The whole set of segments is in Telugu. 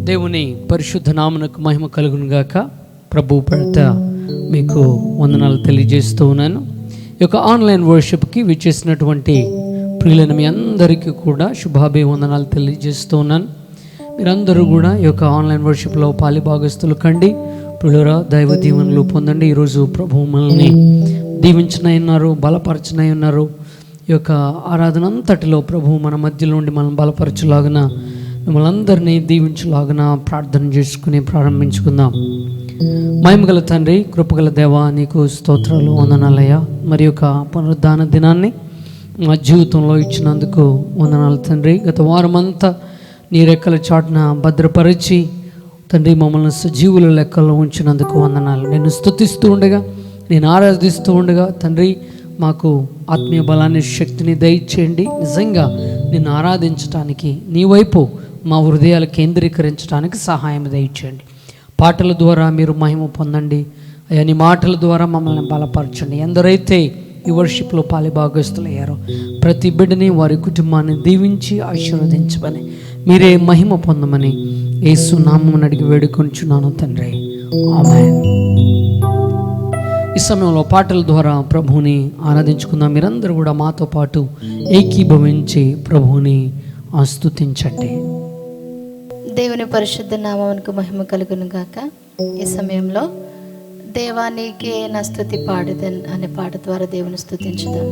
దేవుని పరిశుద్ధ నామమునకు మహిమ కలుగును గాక. ప్రభు పేరిట మీకు వందనాలు తెలియజేస్తూ ఉన్నాను. ఈ యొక్క ఆన్లైన్ వర్షిప్కి విచ్చేసినటువంటి ప్రియులైన మీ అందరికీ కూడా శుభాభివందనాలు తెలియజేస్తూ ఉన్నాను. మీరందరూ కూడా ఈ యొక్క ఆన్లైన్ వర్షిప్లో పాలిభాగస్తులు కండి. ప్రియులరా, దైవ దీవెనలు పొందండి. ఈరోజు ప్రభు మనల్ని దీవించనై ఉన్నారు, బలపరచనై ఉన్నారు. ఈ యొక్క ఆరాధన అంతటిలో ప్రభు మన మధ్యలో ఉండి మనం బలపరచులాగున, మిమ్మల్ని అందరినీ దీవించులాగున ప్రార్థన చేసుకుని ప్రారంభించుకుందాం. మహిమగల తండ్రి, కృపగల దేవా, నీకు స్తోత్రాలు, వందనాలయ్యా. మరి యొక్క పునరుద్ధాన దినాన్ని మా జీవితంలో ఇచ్చినందుకు వందనాలు తండ్రి. గత వారమంతా నీ రెక్కల చాటున భద్రపరిచి తండ్రి మమ్మల్ని సజీవుల లెక్కల్లో ఉంచినందుకు వందనాలు. నేను స్తుతిస్తూ ఉండగా, నేను ఆరాధిస్తూ ఉండగా తండ్రి మాకు ఆత్మీయ బలాన్ని, శక్తిని దయచేయండి. నిజంగా నిన్ను ఆరాధించడానికి, నీ వైపు మా హృదయాలు కేంద్రీకరించడానికి సహాయం దయచేయండి. పాటల ద్వారా మీరు మహిమ పొందండి అయ్యా. నీ మాటల ద్వారా మమ్మల్ని బలపరచండి. ఎందరైతే ఈ వర్షిప్లో పాలిభాగస్తులయ్యారో ప్రతి బిడ్డని, వారి కుటుంబాన్ని దీవించి ఆశీర్వదించమని, మీరే మహిమ పొందమని యేసు నామమున అడిగి వేడుకొంచున్నాను తండ్రి, ఆమేన్. ఈ సమయంలో పాటల ద్వారా ప్రభువుని ఆరాధించుకుందాం. మీరందరూ కూడా మాతో పాటు ఏకీభవించి ప్రభువుని స్తుతించండి. దేవుని పరిశుద్ధ నామమునకు మహిమ కలుగును గాక. ఈ సమయంలో దేవానికి నా స్తుతి పాడుదన్ అనే పాట ద్వారా దేవుని స్తుతించుదాం.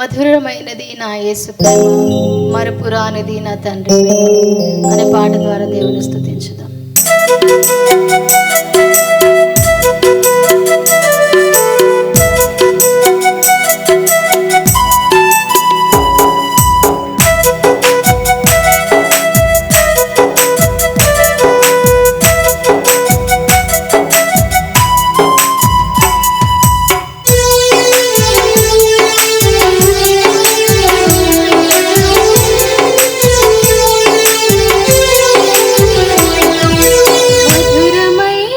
మధురమైనది నా యేసు ప్రేమ, మరపురానిది నా తండ్రి ప్రేమ అనే పాట ద్వారా దేవుని స్తుతించుదాం. మధురమైన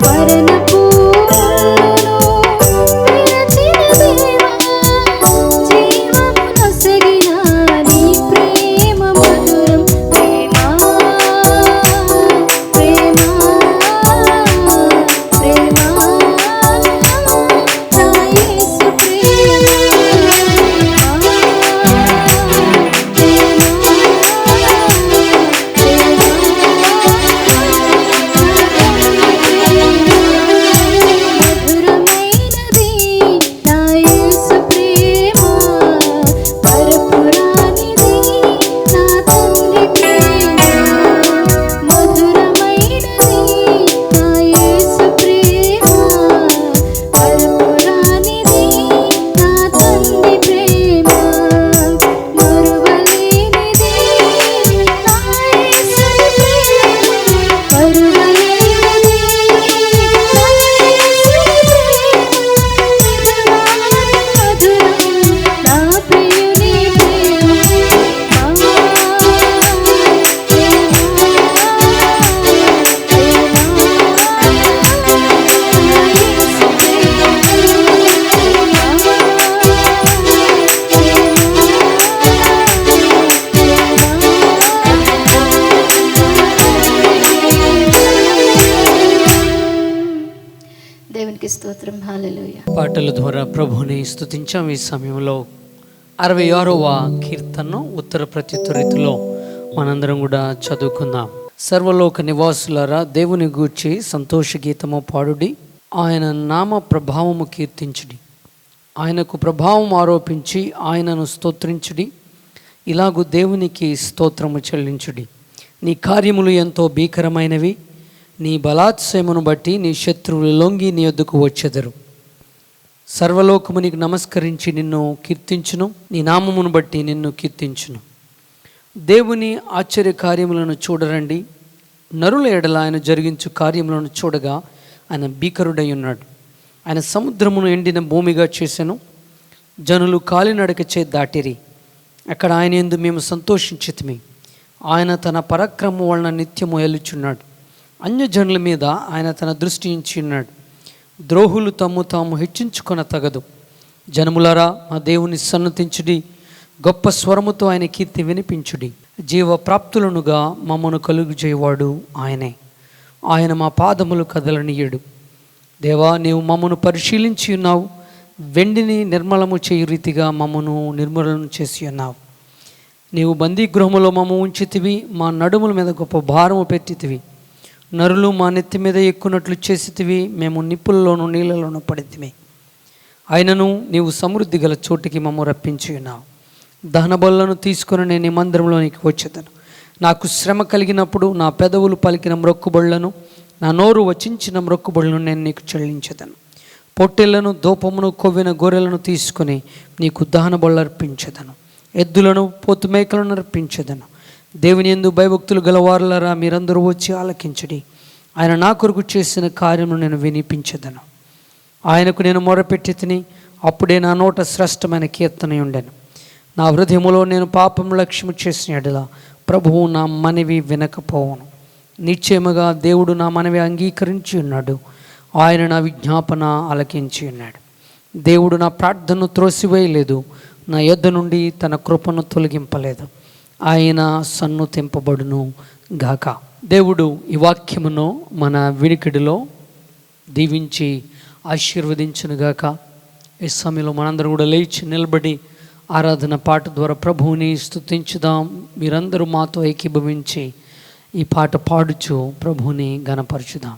మరణపు ముళ్ళును విరచిన దేవా, జీవము నొసగిన నీ ప్రేమ మధురం. ప్రేమ ప్రేమ ప్రేమ నా యేసు దేవునికి స్తోత్రం. హల్లెలూయా. పాటల ద్వారా ప్రభుని స్తుతించాం. ఈ సమయంలో 66వ కీర్తనను ఉత్తర ప్రత్యుత్తర రీతిలో మనందరం కూడా చదువుకుందాం. సర్వలోక నివాసులారా, దేవుని గూర్చి సంతోష గీతము పాడుడి, ఆయన నామ ప్రభావము కీర్తించుడి, ఆయనకు ప్రభావం ఆరోపించి ఆయనను స్తోత్రించుడి. ఇలాగూ దేవునికి స్తోత్రము చెల్లించుడి. నీ కార్యములు ఎంతో భీకరమైనవి, నీ బలాత్సయమును బట్టి నీ శత్రువులు లొంగి నీ యొద్దకు వచ్చెదరు. సర్వలోకము నీకు నమస్కరించి నిన్ను కీర్తించును, నీ నామమును బట్టి నిన్ను కీర్తించును. దేవుని ఆశ్చర్య కార్యములను చూడరండి, నరుల ఎడల ఆయన జరిగించు కార్యములను చూడగా ఆయన భీకరుడై ఉన్నాడు. ఆయన సముద్రమును ఎండిన భూమిగా చేసెను, జనులు కాలినడకచే దాటిరి. అక్కడ ఆయన యందు మేము సంతోషించితిమి. ఆయన తన పరాక్రమం వలన నిత్యము ఏలుచున్నాడు. అన్యజనుల మీద ఆయన తన దృష్టి ఉంచి ఉన్నాడు. ద్రోహులు తమ్ము తాము హెచ్చించుకొన తగదు. జనములారా, మా దేవుని సన్నతించుడి, గొప్ప స్వరముతో ఆయన కీర్తి వినిపించుడి. జీవప్రాప్తులనుగా మమ్మను కలుగు చేయవాడు ఆయనే. ఆయన మా పాదములు కదలనీయుడు. దేవా, నీవు మమ్మను పరిశీలించి ఉన్నావు, వెండిని నిర్మలము చేయు రీతిగా మమ్మను నిర్మూలన చేసి ఉన్నావు. నీవు బందీగృహములో మమ్మ ఉంచితివి, మా నడుముల మీద గొప్ప భారము పెట్టితివి. నరులు మా నెత్తి మీద ఎక్కునట్లు చేసితివి, మేము నిప్పుల్లోనూ నీళ్ళలోనూ పడితిమి. అయినను నీవు సమృద్ధి గల చోటికి మమ్మ రప్పించి ఉన్నావు. దహన బలులను తీసుకుని నేను ఈ మందిరంలోనికి వచ్చేదను. నాకు శ్రమ కలిగినప్పుడు నా పెదవులు పలికిన మ్రొక్కుబడులను, నా నోరు వచించిన మ్రొక్కుబడులను నేను నీకు చెల్లించేదను. పొట్టెళ్లను, దూపమును, కొవ్విన గొర్రెలను తీసుకుని నీకు దహన బలులు అర్పించేదను. ఎద్దులను, పోతు మేకలను అర్పించేదను. దేవుని యందు భయభక్తులు గలవారులారా, మీరందరూ వచ్చి ఆలకించడి. ఆయన నా కొరకు చేసిన కార్యమును నేను వినిపించదను. ఆయనకు నేను మొరపెట్టి తిని, అప్పుడే నా నోట శ్రేష్టమైన కీర్తన ఉండెను. నా హృదయములో నేను పాపం లక్ష్యము చేసిన ఎడల ప్రభువు నా మనవి వినకపోవును. నిశ్చయముగా దేవుడు నా మనవి అంగీకరించి ఉన్నాడు. ఆయన నా విజ్ఞాపన ఆలకించి ఉన్నాడు. దేవుడు నా ప్రార్థనను త్రోసివేయలేదు, నా యొద్ద నుండి తన కృపను తొలగింపలేదు. ఆయన సన్నుతింపబడును గాక. దేవుడు ఈ వాక్యమును మన వినికిడిలో దీవించి ఆశీర్వదించునుగాక. ఈ సమయంలో మనందరం కూడా లేచి నిలబడి ఆరాధన పాట ద్వారా ప్రభువుని స్తుతించుదాం. మీరందరూ మాతో ఏకీభవించి ఈ పాట పాడుచు ప్రభువుని ఘనపరచుదాం.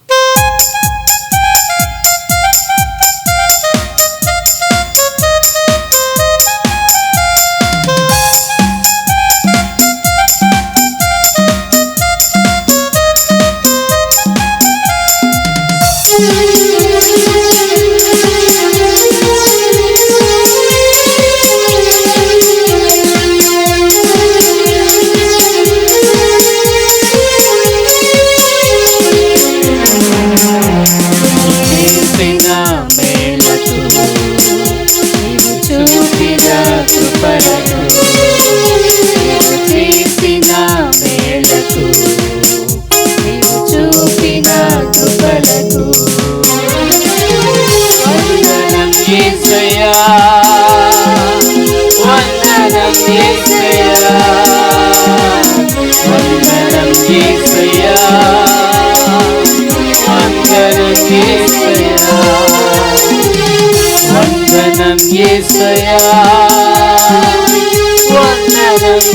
చూపిన కృపలకు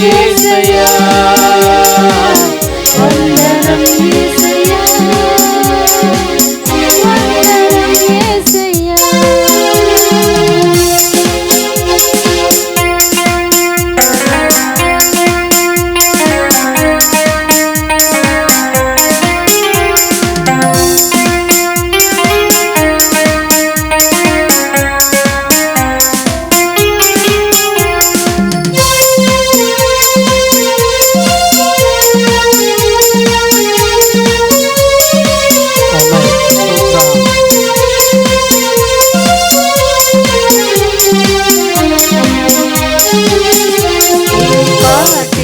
యేసయ్యా వందనం యేసయ్యా వందనం యేసయ్యా.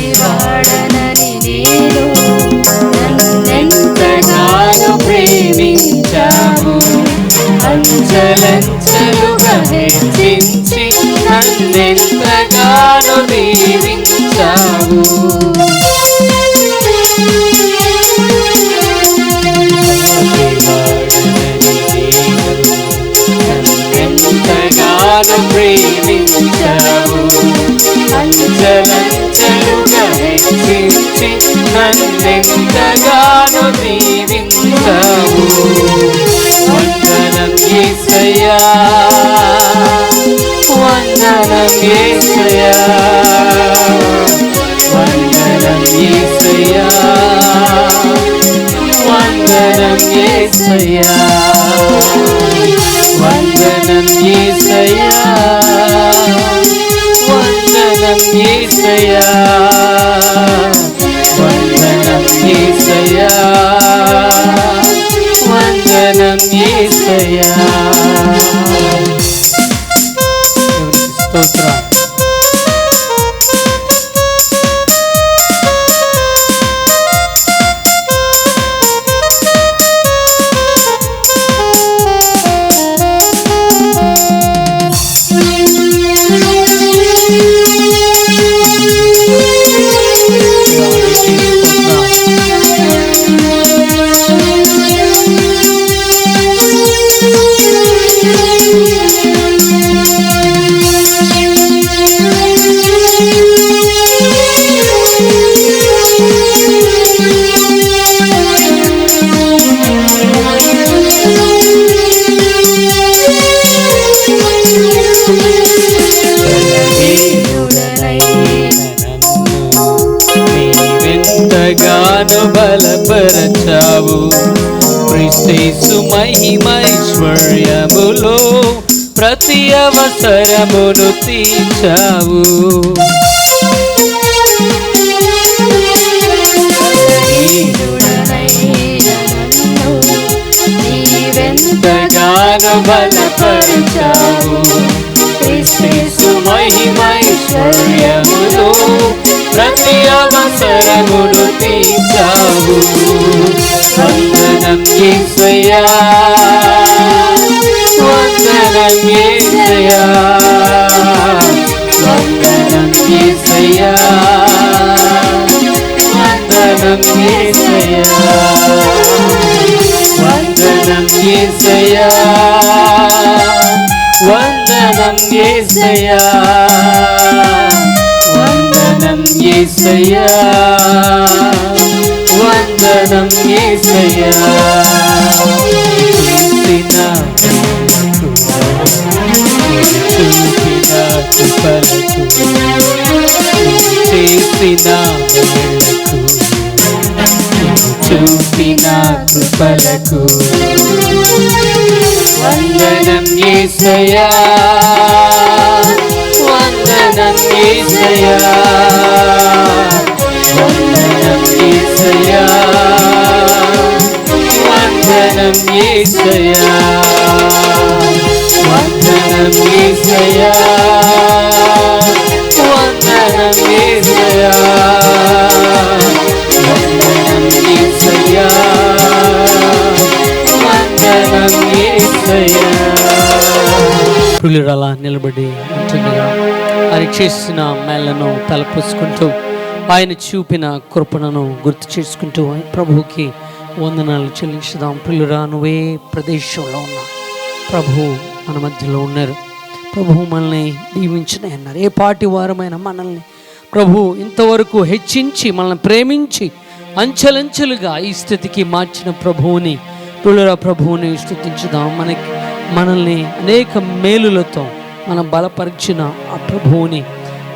పాటివాడనని నేను నన్నెంతగానో ప్రేమించావు, అంచెలంచెలుగా హెచ్చించి నన్నెంతగానో దీవించావు. నన్నెంతగానో ప్రేమించావు, అంచెలంచెలుగా హెచ్చించి నన్నెంతగానో దీవించావు. వందనం యేసయ్యా వందనం యేసయ్యా వందనం యేసయ్యా వందనం యేసయ్యా వందనం యేసయ్యా వందనం యేసయ్యా వందనం యేసయ్యా వందనం యేసయ్యా. స్తోత్రం. నీవెంతగానో బలపరచావు, క్రీస్తు మహిమైశ్వర్యములో ప్రతి అవసరమును తీర్చావు. నీవెంతగానో బలపరచావు, క్రీస్తు మహిమైశ్వర్యములో ప్రతి అవసరమును తీర్చావు. వందనం యేసయ్యా వందనం యేసయ్యా వందనం యేసయ్యా వందనం యేసయ్యా వందనం యేసయ్యా వందనం యేసయ్యా వందనం యేసయ్యా వందనం యేసయ్యా. చేసిన మేలకు చూపిన కృపలకు వందనం యేసయ్యా వందనం యేసయ్యా వందనం యేసయ్యా వందనం యేసయ్యా వందనం యేసయ్యా వందనం యేసయ్యా వందనం యేసయ్యా వందనం యేసయ్యా. పులిరలా నిలబడి ఉంటుండగా ఆయన చేసిన మేళ్లను తలపోసుకుంటూ ఆయన చూపిన కృపణను గుర్తు చేసుకుంటూ ప్రభువుకి వందనాలు చెల్లించుదాం. ప్రియురా, నువ్వే ప్రదేశంలో ఉన్నా ప్రభువు మన మధ్యలో ఉన్నారు. ప్రభువు మనల్ని దీవించిన అన్నారు. ఏ పాటి వారమైన మనల్ని ప్రభు ఇంతవరకు హెచ్చించి మనల్ని ప్రేమించి అంచెలంచెలుగా ఈ స్థితికి మార్చిన ప్రభువుని ప్రభువుని స్తుతించుదాం. మనల్ని అనేక మేలులతో మనం బలపరిచిన ఆ ప్రభువుని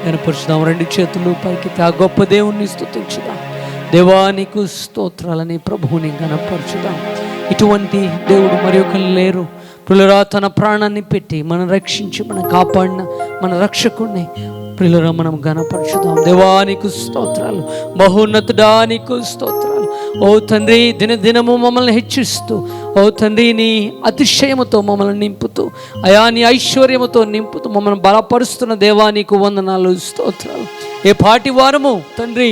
కనపరుచుదాం. రెండు చేతులు పైకి ఆ గొప్ప దేవుణ్ణి స్తుతించుదాం. దేవానికి స్తోత్రాలని ప్రభువుని కనపరచుదాం. ఇటువంటి దేవుడు మరి ఒకరు లేరు. ప్రియులరా, తన ప్రాణాన్ని పెట్టి మనం రక్షించి మనం కాపాడిన మన రక్షకుడిని ప్రియులరా మనం గణపరచుదాం. దేవానికి స్తోత్రాలు, మహోన్నతుడానికి స్తోత్రాలు. ఓ తండ్రి, దినదినము మమ్మల్ని హెచ్చిస్తూ, ఓ తండ్రి నీ అతిశయముతో మమ్మల్ని నింపుతూ, అయా నీ ఐశ్వర్యముతో నింపుతూ మమ్మల్ని బలపరుస్తున్న దేవానికి వందనాలు, స్తోత్రాలు. ఏ పాటి వారము తండ్రి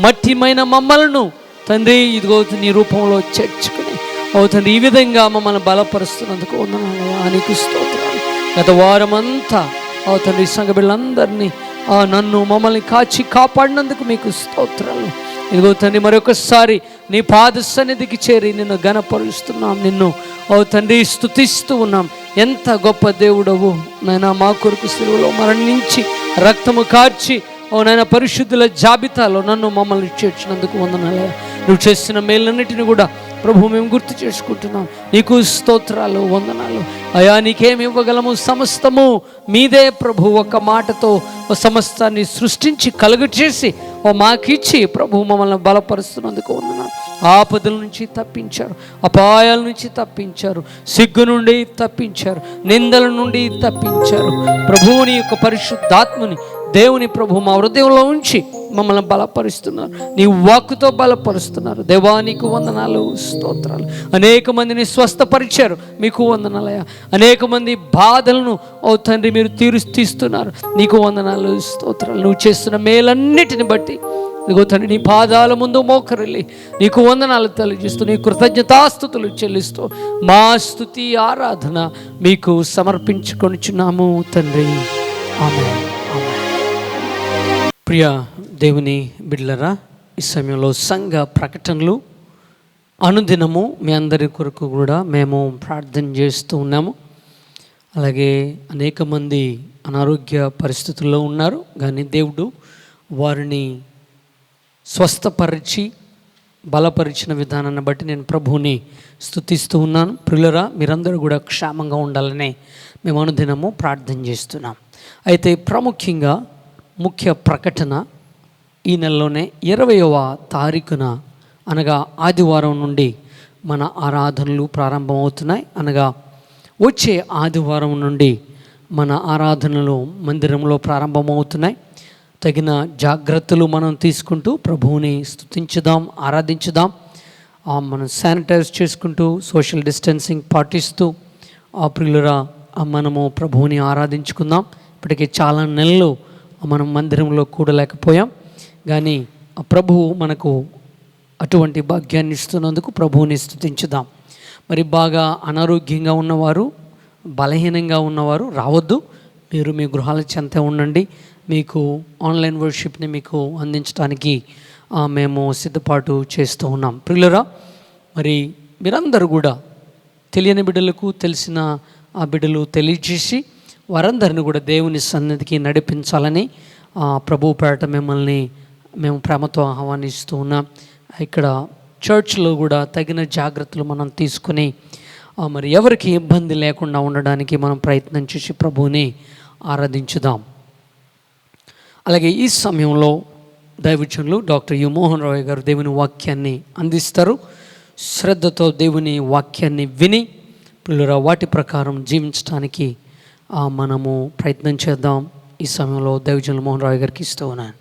మట్టిమైన మమ్మలను తండ్రి ఇదిగో నీ రూపంలో చేర్చుకుని, ఓ తండ్రి ఈ విధంగా మమ్మల్ని బలపరుస్తున్నందుకు వందనాలు, నీకు స్తోత్రాలు. గత వారమంతా ఓ తండ్రి సంఘ బిడ్డలందరినీ నన్ను మమ్మల్ని కాచి కాపాడినందుకు మీకు స్తోత్రాలు. ఇదిగో తండ్రి మరొకసారి నీ పాద సన్నిధికి చేరి నిన్ను ఘనపరుస్తున్నాం, నిన్ను ఓ తండ్రి స్తుతిస్తూ ఉన్నాం. ఎంత గొప్ప దేవుడవు నాయనా, మా కొరకు సిలువలో మరణించి రక్తము కార్చి ఓ నాయన పరిశుద్ధుల జాబితాలో నన్ను మమ్మల్ని చేర్చినందుకు వందనాలయ్యా. నువ్వు చేసిన మేలన్నిటిని కూడా ప్రభు మేము గుర్తు చేసుకుంటున్నాం. నీకు స్తోత్రాలు, వందనాలు అయా. నీకేమి ఇవ్వగలము? సమస్తము మీదే ప్రభు. ఒక మాటతో ఓ సమస్తాన్ని సృష్టించి కలుగు చేసి ఓ మాకిచ్చి ప్రభు మమ్మల్ని బలపరుస్తున్నందుకు వందనాలు. ఆపదల నుంచి తప్పించారు, అపాయాల నుంచి తప్పించారు, సిగ్గు నుండి తప్పించారు, నిందల నుండి తప్పించారు. ప్రభువుని యొక్క పరిశుద్ధాత్మని దేవుని ప్రభు మా హృదయంలో ఉంచి మమ్మల్ని బలపరుస్తున్నారు, నీ వాక్కుతో బలపరుస్తున్నారు. దేవానికి వందనాలు, స్తోత్రాలు. అనేక మందిని స్వస్థపరిచారు, మీకు వందనాలయ్యా. అనేక మంది బాధలను ఓ తండ్రి మీరు తీస్తున్నారు, నీకు వందనాలు, స్తోత్రాలు. నువ్వు చేస్తున్న మేలన్నిటిని బట్టి ఇదిగో తండ్రి నీ పాదాల ముందు మోకరిల్లి నీకు వందనాలు తెలియజేస్తూ, నీ కృతజ్ఞతాస్తుతులు చెల్లిస్తూ మా స్తుతి ఆరాధన మీకు సమర్పించుకొనిచున్నాము తండ్రి. ఆమేన్. ప్రియ దేవుని బిడ్డలారా, ఈ సమయంలో సంఘ ప్రకటనలు అనుదినము మీ అందరి కొరకు కూడా మేము ప్రార్థన చేస్తూ ఉన్నాము. అలాగే అనేక మంది అనారోగ్య పరిస్థితుల్లో ఉన్నారు, కానీ దేవుడు వారిని స్వస్థపరిచి బలపరిచిన విధానాన్ని బట్టి నేను ప్రభువుని స్తుతిస్తూ ఉన్నాను. ప్రియులరా, మీరందరూ కూడా క్షేమంగా ఉండాలనే మేము అనుదినము ప్రార్థన చేస్తున్నాం. అయితే ప్రాముఖ్యంగా ముఖ్య ప్రకటన ఈ నెలలోనే 20వ తారీఖున అనగా ఆదివారం నుండి మన ఆరాధనలు ప్రారంభమవుతున్నాయి. అనగా వచ్చే ఆదివారం నుండి మన ఆరాధనలు మందిరంలో ప్రారంభమవుతున్నాయి. తగిన జాగ్రత్తలు మనం తీసుకుంటూ ప్రభువుని స్తుతించుదాం, ఆరాధించుదాం. మనం శానిటైజ్ చేసుకుంటూ సోషల్ డిస్టెన్సింగ్ పాటిస్తూ ప్రియులరా మనము ప్రభువుని ఆరాధించుకుందాం. ఇప్పటికే చాలా నెలలు మనం మందిరంలో కూడలేకపోయాం, కానీ ప్రభువు మనకు అటువంటి భాగ్యాన్ని ఇస్తున్నందుకు ప్రభువుని స్తుతించుదాం. మరి బాగా అనారోగ్యంగా ఉన్నవారు, బలహీనంగా ఉన్నవారు రావద్దు, మీరు మీ గృహాల చెంత ఉండండి. మీకు ఆన్లైన్ వర్షిప్ని మీకు అందించడానికి మేము సిద్ధపాటు చేస్తూ ఉన్నాం. ప్రియులరా, మరి మీరందరూ కూడా తెలియని బిడ్డలకు తెలిసిన ఆ బిడ్డలు తెలియజేసి వారందరిని కూడా దేవుని సన్నిధికి నడిపించాలని ప్రభువు పేరట మిమ్మల్ని మేము ప్రేమతో ఆహ్వానిస్తూ ఉన్నాం. ఇక్కడ చర్చ్లో కూడా తగిన జాగ్రత్తలు మనం తీసుకుని మరి ఎవరికి ఇబ్బంది లేకుండా ఉండడానికి మనం ప్రయత్నం చేసి ప్రభువుని ఆరాధించుదాం. అలాగే ఈ సమయంలో దైవజనులు డాక్టర్ యు మోహన్ రావు గారు దేవుని వాక్యాన్ని అందిస్తారు. శ్రద్ధతో దేవుని వాక్యాన్ని విని పిల్లరా వాటి ప్రకారం జీవించడానికి మనము ప్రయత్నం చేద్దాం. ఈ సమయంలో దైవజనులు మోహన్ రావు గారికి ఇస్తూ ఉన్నాను.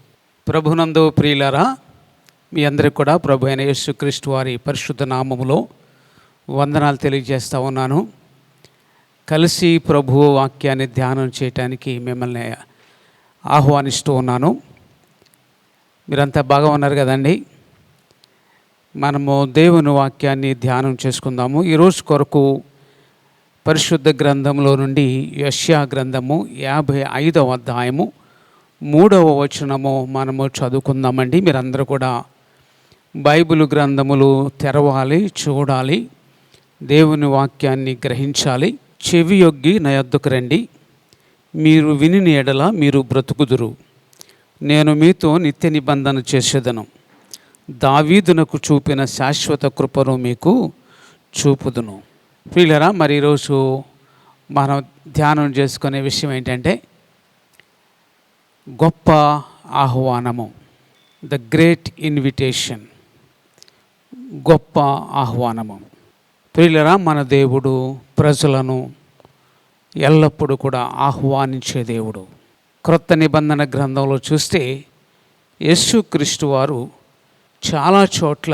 ప్రభునందు ప్రియులారా, మీ అందరికి కూడా ప్రభు అయిన యేసుక్రీస్తు వారి పరిశుద్ధ నామములో వందనాలు తెలియజేస్తూ ఉన్నాను. కలిసి ప్రభు వాక్యాన్ని ధ్యానం చేయటానికి మిమ్మల్ని ఆహ్వానిస్తూ ఉన్నాను. మీరంతా బాగా ఉన్నారు కదండి. మనము దేవుని వాక్యాన్ని ధ్యానం చేసుకుందాము. ఈరోజు కొరకు పరిశుద్ధ గ్రంథంలో నుండి యెషయా గ్రంథము 55వ అధ్యాయము 3వ వచనము మనము చదువుకుందామండి. మీరందరూ కూడా బైబిల్ గ్రంథములు తెరవాలి, చూడాలి, దేవుని వాక్యాన్ని గ్రహించాలి. చెవి యొగ్గి నా యొద్దకు రండి, మీరు విని ఎడల మీరు బ్రతుకుదురు. నేను మీతో నిత్య నిబంధన చేసేదను, దావీదునకు చూపిన శాశ్వత కృపను మీకు చూపుదును. ప్రియులారా, మరి ఈరోజు మనం ధ్యానం చేసుకునే విషయం ఏంటంటే గొప్ప ఆహ్వానము, ద గ్రేట్ ఇన్విటేషన్, గొప్ప ఆహ్వానము. ప్రియులారా, మన దేవుడు ప్రజలను ఎల్లప్పుడూ కూడా ఆహ్వానించే దేవుడు. క్రొత్త నిబంధన గ్రంథంలో చూస్తే యేసుక్రీస్తు వారు చాలా చోట్ల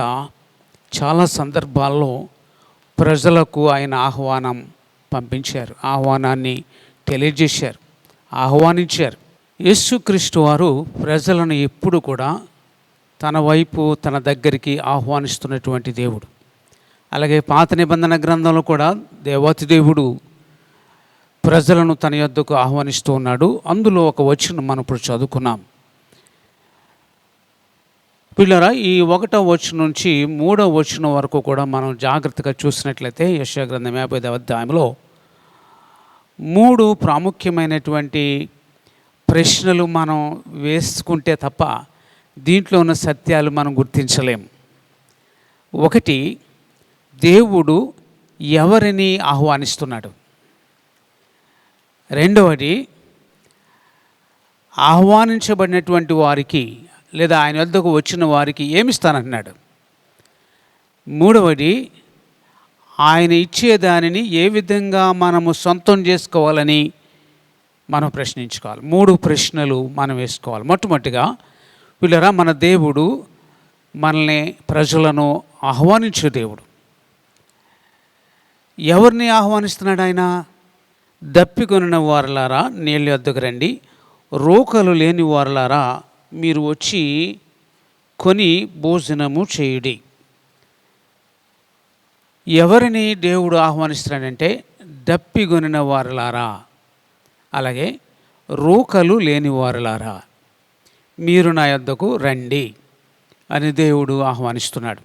చాలా సందర్భాల్లో ప్రజలకు ఆయన ఆహ్వానం పంపించారు, ఆహ్వానాన్ని తెలియజేశారు, ఆహ్వానించారు. యేసుక్రీస్తు వారు ప్రజలను ఎప్పుడు కూడా తన వైపు, తన దగ్గరికి ఆహ్వానిస్తున్నటువంటి దేవుడు. అలాగే పాత నిబంధన గ్రంథంలో కూడా దేవాతి దేవుడు ప్రజలను తన యొద్దకు ఆహ్వానిస్తూ ఉన్నాడు. అందులో ఒక వచనం మనం ఇప్పుడు చదువుకున్నాం. పిల్లరా, ఈ 1వ వచనం నుంచి 3వ వచనం వరకు కూడా మనం జాగ్రత్తగా చూసినట్లయితే యెషయా గ్రంథం 50వ అధ్యాయంలో 3 ప్రాముఖ్యమైనటువంటి ప్రశ్నలు మనం వేసుకుంటే తప్ప దీంట్లో ఉన్న సత్యాలు మనం గుర్తించలేం. 1, దేవుడు ఎవరిని ఆహ్వానిస్తున్నాడు. 2, ఆహ్వానించబడినటువంటి వారికి లేదా ఆయన వద్దకు వచ్చిన వారికి ఏమిస్తానంటున్నాడు. 3, ఆయన ఇచ్చేదానిని ఏ విధంగా మనము సొంతం చేసుకోవాలని మనం ప్రశ్నించుకోవాలి. 3 ప్రశ్నలు మనం వేసుకోవాలి. మొట్టమొదటిగా పిల్లరా, మన దేవుడు మనల్ని, ప్రజలను ఆహ్వానించే దేవుడు. ఎవరిని ఆహ్వానిస్తున్నాడు ఆయన? దప్పికొనిన వారలారా నీళ్ళ వద్దకు రండి, రోకలు లేని వారలారా మీరు వచ్చి కొని భోజనము చేయుడి. ఎవరిని దేవుడు ఆహ్వానిస్తున్నాడంటే దప్పికొనిన వారలారా, అలాగే రోకలు లేని వారలారా మీరు నా యొద్దకు రండి అని దేవుడు ఆహ్వానిస్తున్నాడు.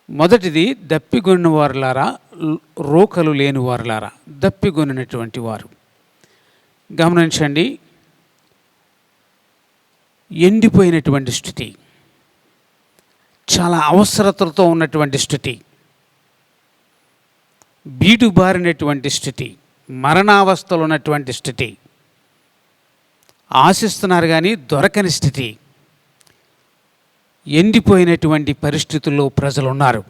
మొదటిది దప్పిగొన్న వారులారా, రోకలు లేని వారులారా. దప్పిగొనినటువంటి వారు గమనించండి, ఎండిపోయినటువంటి స్థితి, చాలా అవసరతలతో ఉన్నటువంటి స్థితి, బీడుబారినటువంటి స్థితి, మరణావస్థలో ఉన్నటువంటి స్థితి, ఆశిస్తున్నారు కానీ దొరకని స్థితి, ఎండిపోయినటువంటి పరిస్థితుల్లో ప్రజలు ఉన్నారు.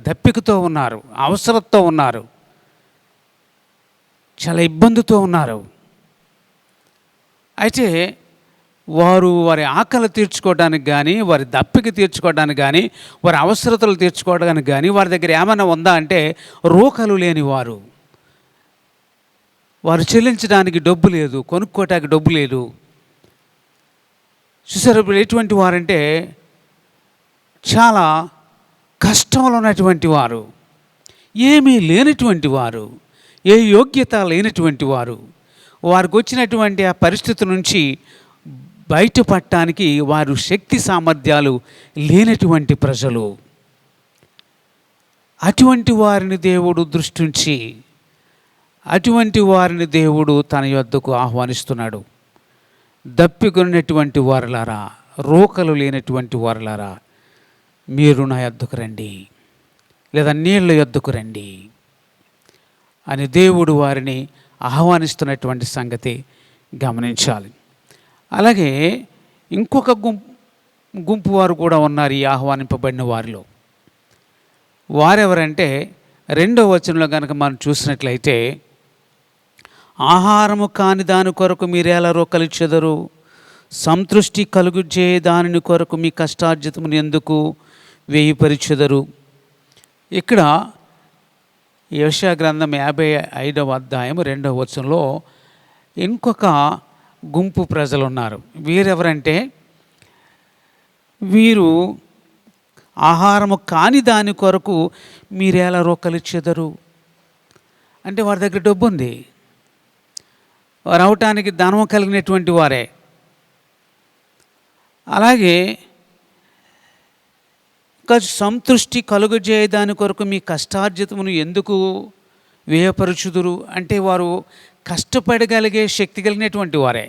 దప్పికతో ఉన్నారు, అవసరంతో ఉన్నారు, చాలా ఇబ్బందితో ఉన్నారు. అయితే వారు వారి ఆకలి తీర్చుకోవడానికి కానీ, వారి దప్పిక తీర్చుకోవడానికి కానీ, వారి అవసరతలు తీర్చుకోవడానికి కానీ వారి దగ్గర ఏమైనా ఉందా అంటే రోకలు లేని వారు. వారు చెల్లించడానికి డబ్బు లేదు, కొనుక్కోవటానికి డబ్బు లేదు. చూసారు, ఇప్పుడు ఎటువంటి వారంటే చాలా కష్టంలో ఉన్నటువంటి వారు, ఏమీ లేనటువంటి వారు, ఏ యోగ్యత లేనటువంటి వారు. వారికి వచ్చినటువంటి ఆ పరిస్థితి నుంచి బయటపడటానికి వారు శక్తి సామర్థ్యాలు లేనటువంటి ప్రజలు. అటువంటి వారిని దేవుడు దృష్టించి, అటువంటి వారిని దేవుడు తన యొద్దకు ఆహ్వానిస్తున్నాడు. దప్పికొన్నటువంటి వారలారా, రోకలు లేనటువంటి వారలారా మీరు నా యొద్దకు రండి, లేదా నీళ్ళ యొద్దకు రండి అని దేవుడు వారిని ఆహ్వానిస్తున్నటువంటి సంగతి గమనించాలి. అలాగే ఇంకొక గుంపు వారు కూడా ఉన్నారు ఈ ఆహ్వానింపబడిన వారిలో. వారెవరంటే 2వ వచనంలో కనుక మనం చూసినట్లయితే, ఆహారము కాని దాని కొరకు మీరేలా రోకలిచ్చెదరు, సంతృష్టి కలుగుచే దానిని కొరకు మీ కష్టార్జితమును ఎందుకు వేయిపరిచెదరు. ఇక్కడ యెషయా గ్రంథం 55వ అధ్యాయం 2వ వచనంలో ఇంకొక గుంపు ప్రజలు ఉన్నారు. వీరెవరంటే, వీరు ఆహారము కాని దాని కొరకు మీరేలా రోకలిచ్చెదరు అంటే వారి దగ్గర డబ్బు ఉంది, వారు అవటానికి ధనం కలిగినటువంటి వారే. అలాగే ఇంకా సంతృష్టి కలుగజేయ దాని కొరకు మీ కష్టార్జితమును ఎందుకు వ్యయపరచుదురు అంటే వారు కష్టపడగలిగే శక్తి కలిగినటువంటి వారే,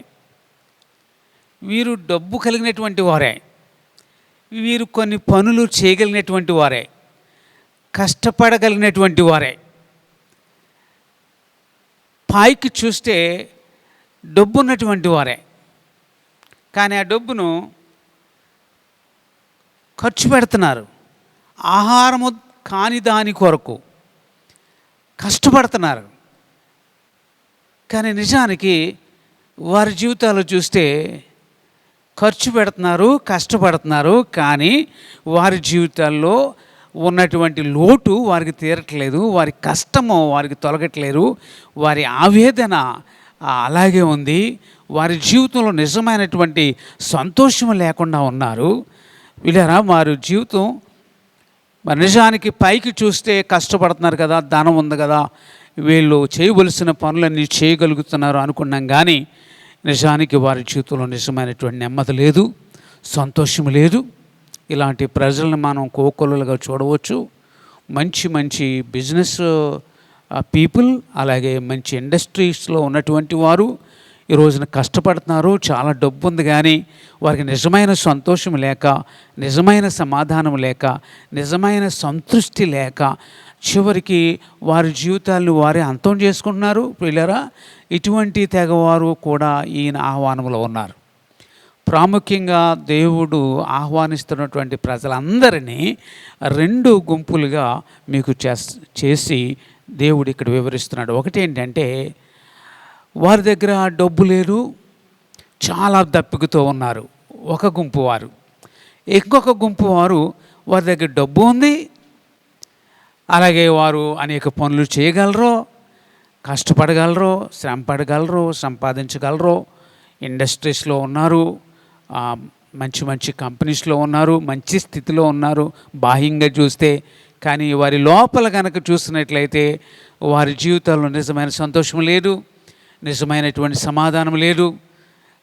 వీరు డబ్బు కలిగినటువంటి వారే, వీరు కొన్ని పనులు చేయగలిగినటువంటి వారే, కష్టపడగలిగినటువంటి వారే. పైకి చూస్తే డబ్బు ఉన్నటువంటి వారే, కానీ ఆ డబ్బును ఖర్చు పెడుతున్నారు. ఆహారము కాని దాని కొరకు కష్టపడుతున్నారు. కానీ నిజానికి వారి జీవితాలు చూస్తే ఖర్చు పెడుతున్నారు, కష్టపడుతున్నారు, కానీ వారి జీవితాల్లో ఉన్నటువంటి లోటు వారికి తీరట్లేదు, వారి కష్టము వారికి తొలగట్లేదు, వారి ఆవేదన అలాగే ఉంది, వారి జీవితంలో నిజమైనటువంటి సంతోషం లేకుండా ఉన్నారు. వీళ్ళరా వారి జీవితం మరి నిజానికి పైకి చూస్తే కష్టపడుతున్నారు కదా, ధనం ఉంది కదా, వీళ్ళు చేయవలసిన పనులన్నీ చేయగలుగుతున్నారు అనుకున్నాం. కానీ నిజానికి వారి జీవితంలో నిజమైనటువంటి నెమ్మది లేదు, సంతోషం లేదు. ఇలాంటి ప్రజలను మనం కోకొల్లలుగా చూడవచ్చు. మంచి మంచి బిజినెస్ పీపుల్, అలాగే మంచి ఇండస్ట్రీస్లో ఉన్నటువంటి వారు ఈ రోజున కష్టపడుతున్నారు. చాలా డబ్బు ఉంది, కానీ వారికి నిజమైన సంతోషం లేక, నిజమైన సమాధానం లేక, నిజమైన సంతృష్టి లేక చివరికి వారి జీవితాలను వారే అంతం చేసుకుంటున్నారు. పిల్లరా, ఇటువంటి తెగవారు కూడా ఈయన ఆహ్వానంలో ఉన్నారు. ప్రాముఖ్యంగా దేవుడు ఆహ్వానిస్తున్నటువంటి ప్రజలందరినీ 2 గుంపులుగా మీకు చేసి దేవుడు ఇక్కడ వివరిస్తున్నాడు. ఒకటి ఏంటంటే, వారి దగ్గర డబ్బు లేదు, చాలా దప్పికతో ఉన్నారు, ఒక గుంపు వారు. ఇంకొక గుంపు వారు, వారి దగ్గర డబ్బు ఉంది, అలాగే వారు అనేక పనులు చేయగలరు, కష్టపడగలరు, శ్రమ పడగలరు, సంపాదించగలరు, ఇండస్ట్రీస్లో ఉన్నారు, మంచి మంచి కంపెనీస్లో ఉన్నారు, మంచి స్థితిలో ఉన్నారు బాహ్యంగా చూస్తే. కానీ వారి లోపల కనుక చూసినట్లయితే వారి జీవితాల్లో నిజమైన సంతోషం లేదు, నిజమైనటువంటి సమాధానం లేదు.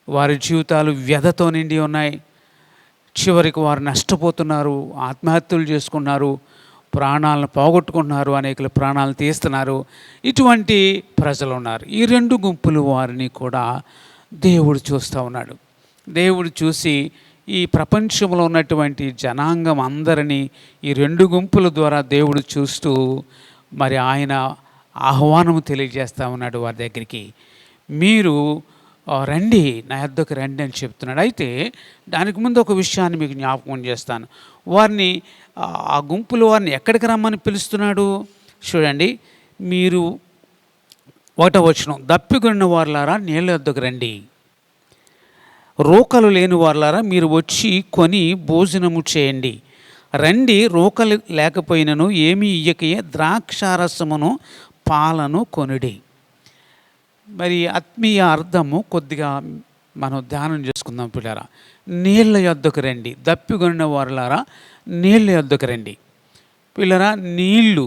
వారి జీవితాలు వ్యధతో నిండి ఉన్నాయి. చివరికి వారు నష్టపోతున్నారు, ఆత్మహత్యలు చేసుకున్నారు, ప్రాణాలను పోగొట్టుకుంటున్నారు, అనేకుల ప్రాణాలను తీస్తున్నారు. ఇటువంటి ప్రజలు ఉన్నారు. ఈ 2 గుంపులు వారిని కూడా దేవుడు చూస్తూ ఉన్నాడు. దేవుడు చూసి ఈ ప్రపంచంలో ఉన్నటువంటి జనాంగం అందరినీ ఈ 2 గుంపుల ద్వారా దేవుడు చూస్తూ మరి ఆయన ఆహ్వానం తెలియజేస్తూ ఉన్నాడు వారి దగ్గరికి. మీరు రండి, నా యొద్దకు రండి అని చెప్తున్నాడు. అయితే దానికి ముందు ఒక విషయాన్ని మీకు జ్ఞాపకం చేస్తాను. వారిని ఆ గుంపులు వారిని ఎక్కడికి రమ్మని పిలుస్తున్నాడు చూడండి. మీరు 1వ వచనం, దప్పికొన్న వారులారా నీళ్ళ యొద్దకు రండి, రోకలు లేని వారులారా మీరు వచ్చి కొని భోజనము చేయండి. రండి, రోకలు లేకపోయినను ఏమీ ఇయ్యకయే ద్రాక్షారసమును పాలను కొనుడి. మరి ఆత్మీయ అర్థము కొద్దిగా మనం ధ్యానం చేసుకుందాం పిల్లరా. నీళ్ళ యొద్దకు రండి, దప్పికొన్న వారులారా నీళ్ళ యొద్దకు రండి. పిల్లరా, నీళ్ళు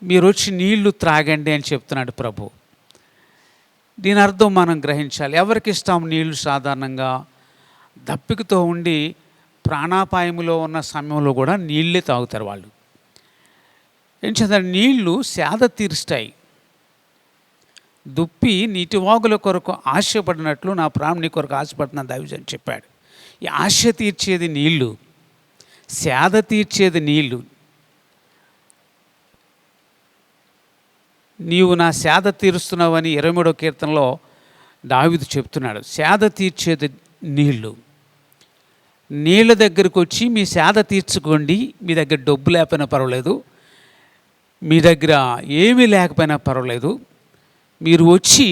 మీరు వచ్చి నీళ్లు త్రాగండి అని చెప్తున్నాడు ప్రభు. దీని అర్థం మనం గ్రహించాలి. ఎవరికి ఇష్టం నీళ్లు? సాధారణంగా దప్పికతో ఉండి ప్రాణాపాయంలో ఉన్న సమయంలో కూడా నీళ్ళే తాగుతారు వాళ్ళు. ఏం చేస్తారు? నీళ్లు సేద తీరుస్తాయి. దుప్పి నీటి వాగుల కొరకు ఆశపడినట్లు నా ప్రాణం నీ కొరకు ఆశపడుతున్నాను దైవజనుడు చెప్పాడు. ఈ ఆశ తీర్చేది నీళ్లు, సేద తీర్చేది నీళ్లు. నీవు నా సేద తీరుస్తున్నావని 23వ కీర్తనలో దావీదు చెప్తున్నాడు. సేద తీర్చేది నీళ్లు. నీళ్ళ దగ్గరకు వచ్చి మీ సేద తీర్చుకోండి. మీ దగ్గర డబ్బు లేకపోయినా పర్వాలేదు, మీ దగ్గర ఏమీ లేకపోయినా పర్వాలేదు, మీరు వచ్చి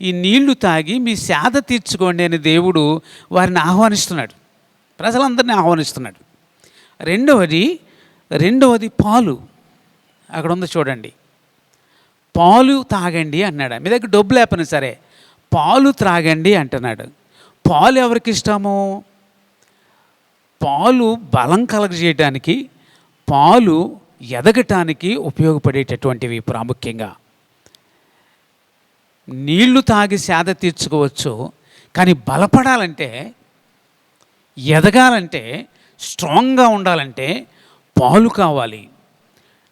ఈ నీళ్లు తాగి మీ సేద తీర్చుకోండి అని దేవుడు వారిని ఆహ్వానిస్తున్నాడు, ప్రజలందరినీ ఆహ్వానిస్తున్నాడు. రెండవది పాలు. అక్కడ ఉంది చూడండి, పాలు తాగండి అన్నాడు. మీ దగ్గర డబ్బు లేకపోయినా సరే పాలు త్రాగండి అంటున్నాడు. పాలు ఎవరికి ఇష్టము? పాలు బలం కలగజేయడానికి, పాలు ఎదగటానికి ఉపయోగపడేటటువంటివి. ప్రాముఖ్యంగా నీళ్లు తాగి సేద తీర్చుకోవచ్చు, కానీ బలపడాలంటే, ఎదగాలంటే, స్ట్రాంగ్గా ఉండాలంటే పాలు కావాలి.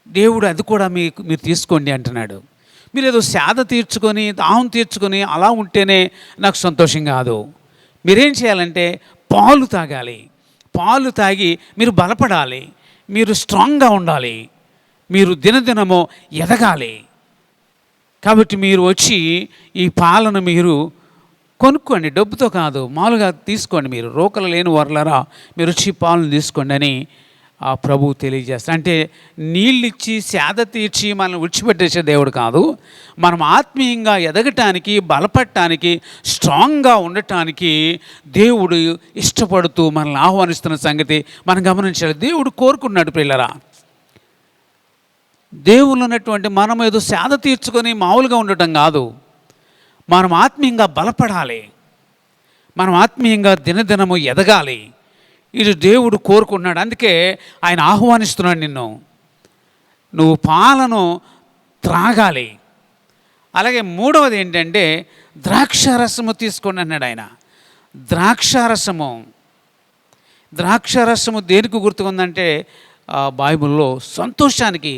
దేవుడు అది కూడా మీరు తీసుకోండి అంటున్నాడు. మీరు ఏదో సేద తీర్చుకొని దాహం తీర్చుకొని అలా ఉంటేనే నాకు సంతోషం కాదు. మీరేం చేయాలంటే పాలు తాగాలి. పాలు తాగి మీరు బలపడాలి, మీరు స్ట్రాంగ్గా ఉండాలి, మీరు దినదినము ఎదగాలి. కాబట్టి మీరు వచ్చి ఈ పాలను మీరు కొనుక్కోండి, డబ్బుతో కాదు, మామూలుగా తీసుకోండి. మీరు రోకలు లేని వారులారా మీరు వచ్చి పాలను తీసుకోండి అని ఆ ప్రభువు తెలియజేస్తారు. అంటే నీళ్ళు ఇచ్చి సేద తీర్చి మనల్ని విడిచిపెట్టేసే దేవుడు కాదు. మనం ఆత్మీయంగా ఎదగటానికి, బలపడటానికి, స్ట్రాంగ్గా ఉండటానికి దేవుడు ఇష్టపడుతూ మనల్ని ఆహ్వానిస్తున్న సంగతి మనం గమనించాలి. దేవుడు కోరుకున్నాడు పిల్లరా. దేవుళ్ళు ఉన్నటువంటి మనం ఏదో సేద తీర్చుకొని మామూలుగా ఉండటం కాదు, మనం ఆత్మీయంగా బలపడాలి, మనం ఆత్మీయంగా దినదినము ఎదగాలి. ఇది దేవుడు కోరుకున్నాడు. అందుకే ఆయన ఆహ్వానిస్తున్నాడు నిన్ను. నువ్వు పాలను త్రాగాలి. అలాగే మూడవది ఏంటంటే ద్రాక్షారసము తీసుకోండి అన్నాడు ఆయన. ద్రాక్షారసము దేనికి గుర్తుకుందంటే బైబిల్లో సంతోషానికి,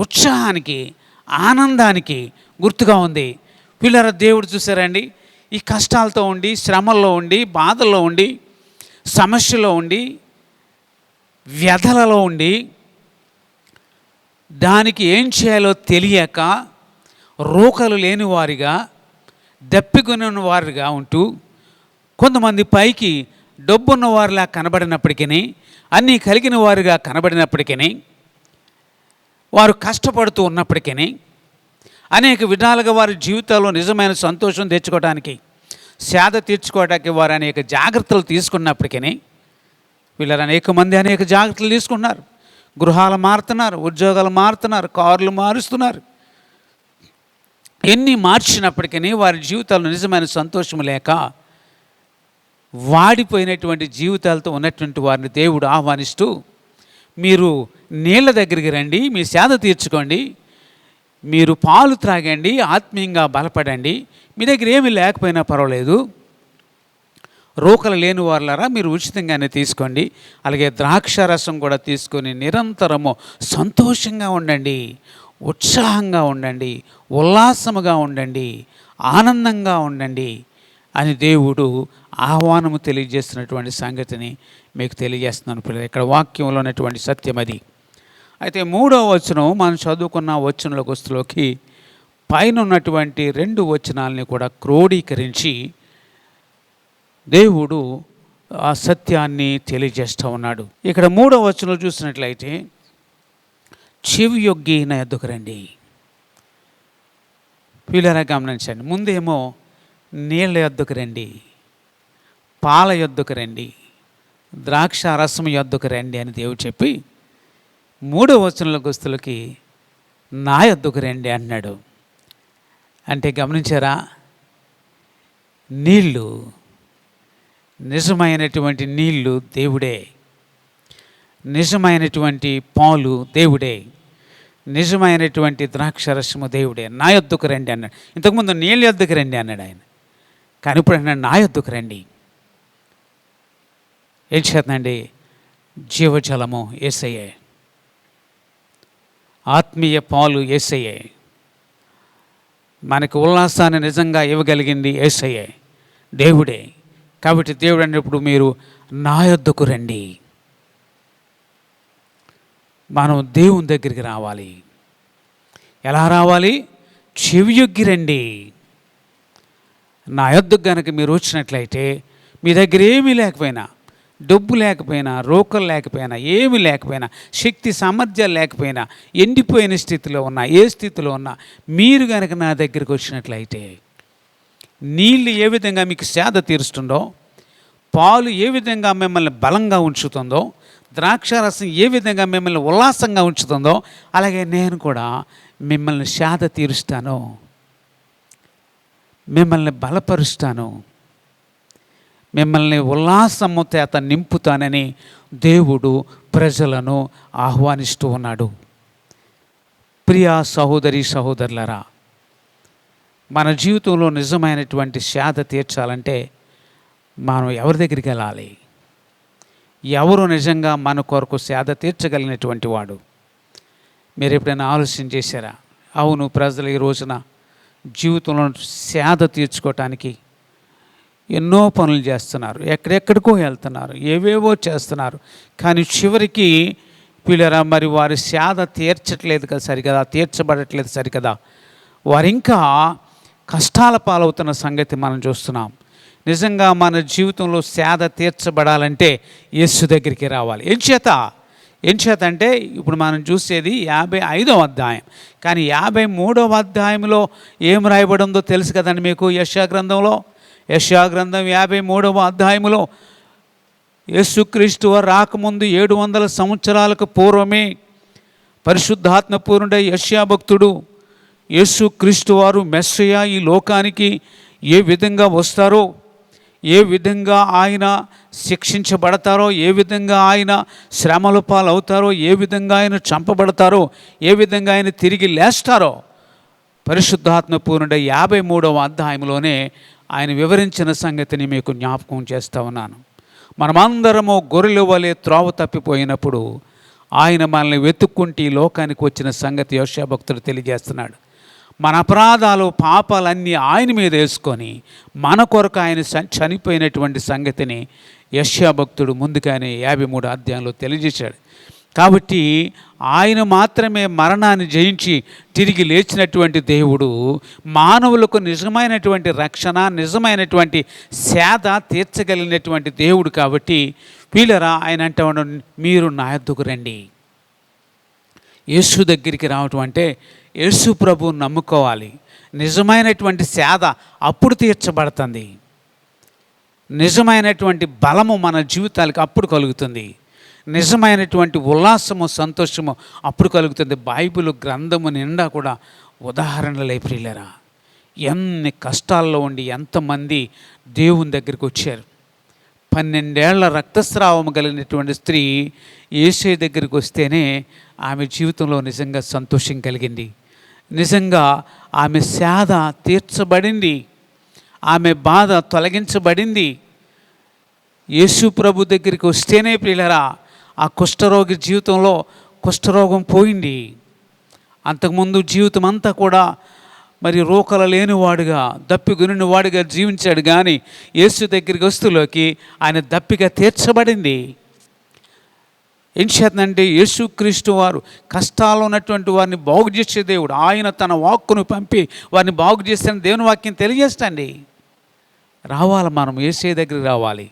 ఉత్సాహానికి, ఆనందానికి గుర్తుగా ఉంది. పిల్లల దేవుడు చూసారండి, ఈ కష్టాలతో ఉండి, శ్రమల్లో ఉండి, బాధల్లో ఉండి, సమస్యలో ఉండి, వ్యధలలో ఉండి, దానికి ఏం చేయాలో తెలియక రోకలు లేని వారిగా, దప్పికొన్న వారిగా ఉంటూ, కొంతమంది పైకి డబ్బున్న వారిలా కనబడినప్పటికీ, అన్నీ కలిగిన వారిగా కనబడినప్పటికీ, వారు కష్టపడుతూ ఉన్నప్పటికీ, అనేక విధాలుగా వారి జీవితాల్లో నిజమైన సంతోషం తెచ్చుకోవడానికి, సేద తీర్చుకోవడానికి వారు అనేక జాగ్రత్తలు తీసుకున్నప్పటికీ, వీళ్ళని అనేక మంది అనేక జాగ్రత్తలు తీసుకున్నారు. గృహాలు మారుతున్నారు, ఉద్యోగాలు మారుతున్నారు, కార్లు మారుస్తున్నారు. ఎన్ని మార్చినప్పటికీ వారి జీవితాల్లో నిజమైన సంతోషం లేక వాడిపోయినటువంటి జీవితాలతో ఉన్నటువంటి వారిని దేవుడు ఆహ్వానిస్తూ, మీరు నీళ్ళ దగ్గరికి రండి, మీ సేద తీర్చుకోండి, మీరు పాలు త్రాగండి, ఆత్మీయంగా బలపడండి, మీ దగ్గర ఏమీ లేకపోయినా పర్వాలేదు, రోకలు లేని వారులారా మీరు ఉచితంగానే తీసుకోండి. అలాగే ద్రాక్షారసం కూడా తీసుకొని నిరంతరము సంతోషంగా ఉండండి, ఉత్సాహంగా ఉండండి, ఉల్లాసముగా ఉండండి, ఆనందంగా ఉండండి అని దేవుడు ఆహ్వానము తెలియజేస్తున్నటువంటి సంగతిని మీకు తెలియజేస్తున్నాను పిల్లలు. ఇక్కడ వాక్యంలో ఉన్నటువంటి సత్యం అది. అయితే 3వ వచనం మనం చదువుకున్న వచనంలోకి వస్తులోకి పైన ఉన్నటువంటి 2 వచనాలని కూడా క్రోడీకరించి దేవుడు ఆ సత్యాన్ని తెలియజేస్తూ ఉన్నాడు. ఇక్కడ 3వ వచనంలో చూసినట్లయితే చెవి యొగ్గి నా యొద్దకు రండి. పిల్లరా గమనించండి, ముందేమో నీళ్ళ యొద్దకు రండి, పాల యొద్దకు రండి, ద్రాక్ష రసం యొద్దకు రండి అని దేవుడు చెప్పి 3వ వచనంలో గొస్తులకి నా యొద్దకు రండి అన్నాడు. అంటే గమనించారా, నీళ్ళు, నిజమైనటువంటి నీళ్ళు దేవుడే, నిజమైనటువంటి పాలు దేవుడే, నిజమైనటువంటి ద్రాక్షరసము దేవుడే. నా యొద్దకు రండి అన్నాడు. ఇంతకుముందు నీళ్ళ యొద్దకు రండి అన్నాడు ఆయన, కానీ ఇప్పుడు అన్నాడు నా యొద్దకు రండి. ఏం చేతనండి? జీవజలము యేసయ్యే, ఆత్మీయ పాలు యేసయ్యే, మనకు ఉల్లాసాన్ని నిజంగా ఇవ్వగలిగింది యేసయ్యే, దేవుడే. కాబట్టి దేవుడు అన్నప్పుడు మీరు నా యొద్దకు రండి. మనం దేవుని దగ్గరికి రావాలి. ఎలా రావాలి? చెవియొగ్గి రండి. నా యొద్దకు కనుక మీరు వచ్చినట్లయితే మీ దగ్గర ఏమీ లేకపోయినా, డబ్బు లేకపోయినా, రోకలు లేకపోయినా, ఏమి లేకపోయినా, శక్తి సామర్థ్యాలు లేకపోయినా, ఎండిపోయిన స్థితిలో ఉన్నా, ఏ స్థితిలో ఉన్నా, మీరు కనుక నా దగ్గరికి వచ్చినట్లయితే నీళ్ళు ఏ విధంగా మీకు సేద తీరుస్తుందో, పాలు ఏ విధంగా మిమ్మల్ని బలంగా ఉంచుతుందో, ద్రాక్షారసం ఏ విధంగా మిమ్మల్ని ఉల్లాసంగా ఉంచుతుందో, అలాగే నేను కూడా మిమ్మల్ని సేద తీరుస్తాను, మిమ్మల్ని బలపరుస్తాను, మిమ్మల్ని ఉల్లాసము చేత నింపుతానని దేవుడు ప్రజలను ఆహ్వానిస్తూ ఉన్నాడు. ప్రియా సహోదరి సహోదరులరా, మన జీవితంలో నిజమైనటువంటి సేద తీర్చాలంటే మనం ఎవరి దగ్గరికి వెళ్ళాలి? ఎవరు నిజంగా మన కొరకు సేద తీర్చగలిగినటువంటి వాడు? మీరు ఎప్పుడైనా ఆలోచన చేశారా? అవును, ప్రజలు ఈ రోజున జీవితంలో సేద తీర్చుకోవటానికి ఎన్నో పనులు చేస్తున్నారు, ఎక్కడెక్కడికో వెళ్తున్నారు, ఏవేవో చేస్తున్నారు. కానీ చివరికి పిల్లరా మరి వారి సేద తీర్చట్లేదు కదా సరికదా, తీర్చబడట్లేదు సరికదా, వారు ఇంకా కష్టాల పాలవుతున్న సంగతి మనం చూస్తున్నాం. నిజంగా మన జీవితంలో సేద తీర్చబడాలంటే యేసు దగ్గరికి రావాలి. ఏం చేత అంటే ఇప్పుడు మనం చూసేది 55వ అధ్యాయం, కానీ 53వ అధ్యాయంలో ఏం రాయబడి ఉందో తెలుసు కదండి మీకు. యెషయా గ్రంథం 53వ అధ్యాయంలో యేసుక్రీస్తు వారు రాకముందు 700 సంవత్సరాలకు పూర్వమే పరిశుద్ధాత్మ పూర్ణుడై యెషయా భక్తుడు యేసుక్రీస్తు వారు మెస్సయ ఈ లోకానికి ఏ విధంగా వస్తారో, ఏ విధంగా ఆయన శిక్షించబడతారో, ఏ విధంగా ఆయన శ్రమల పాలవుతారో, ఏ విధంగా ఆయన చంపబడతారో, ఏ విధంగా ఆయన తిరిగి లేస్తారో పరిశుద్ధాత్మ పూర్ణుడై 53వ అధ్యాయంలోనే ఆయన వివరించిన సంగతిని మీకు జ్ఞాపకం చేస్తూ ఉన్నాను. మనమందరము గొర్రెల వలె త్రోవ తప్పిపోయినప్పుడు ఆయన మనల్ని వెతుక్కుంటూ ఈ లోకానికి వచ్చిన సంగతి యెషయా భక్తుడు తెలియజేస్తున్నాడు. మన అపరాధాలు పాపాలన్నీ ఆయన మీద వేసుకొని మన కొరకు ఆయన చనిపోయినటువంటి సంగతిని యెషయా భక్తుడు ముందుగానే 53 అధ్యాయంలో తెలియజేశాడు. కాబట్టి ఆయన మాత్రమే మరణాన్ని జయించి తిరిగి లేచినటువంటి దేవుడు మానవులకు నిజమైనటువంటి రక్షణ, నిజమైనటువంటి సేద తీర్చగలిగినటువంటి దేవుడు. కాబట్టి వీళ్ళరా ఆయన అంటే మీరు నా యొద్దకు రండి. యేసు దగ్గరికి రావటం అంటే యేసు ప్రభువుని నమ్ముకోవాలి. నిజమైనటువంటి సేద అప్పుడు తీర్చబడుతుంది. నిజమైనటువంటి బలము మన జీవితాలకు అప్పుడు కలుగుతుంది. నిజమైనటువంటి ఉల్లాసము, సంతోషము అప్పుడు కలుగుతుంది. బైబిల్ గ్రంథము నిండా కూడా ఉదాహరణలే ప్రియులరా. ఎన్ని కష్టాల్లో ఉండి ఎంతమంది దేవుని దగ్గరికి వచ్చారు. 12 ఏళ్ల రక్తస్రావము కలిగినటువంటి స్త్రీ యేసయ్య దగ్గరికి వస్తేనే ఆమె జీవితంలో నిజంగా సంతోషం కలిగింది. నిజంగా ఆమె సేద తీర్చబడింది, ఆమె బాధ తొలగించబడింది. యేసు ప్రభు దగ్గరికి వస్తేనే ప్రియులరా ఆ కుష్ఠరోగి జీవితంలో కుష్ఠరోగం పోయింది. అంతకుముందు జీవితం అంతా కూడా మరి రోకలు లేనివాడుగా, దప్పిగొనిన వాడుగా జీవించాడు. కానీ యేసు దగ్గరికి వస్తులోకి ఆయన దప్పిగా తీర్చబడింది. ఏం చేతంటే యేసుక్రీస్తు వారు కష్టాలు ఉన్నటువంటి వారిని బాగు చేసే దేవుడు. ఆయన తన వాక్కును పంపి వారిని బాగు చేస్తే దేవుని వాక్యం తెలియజేస్తండి. రావాలి, మనం యేసయ్య దగ్గరికి రావాలి.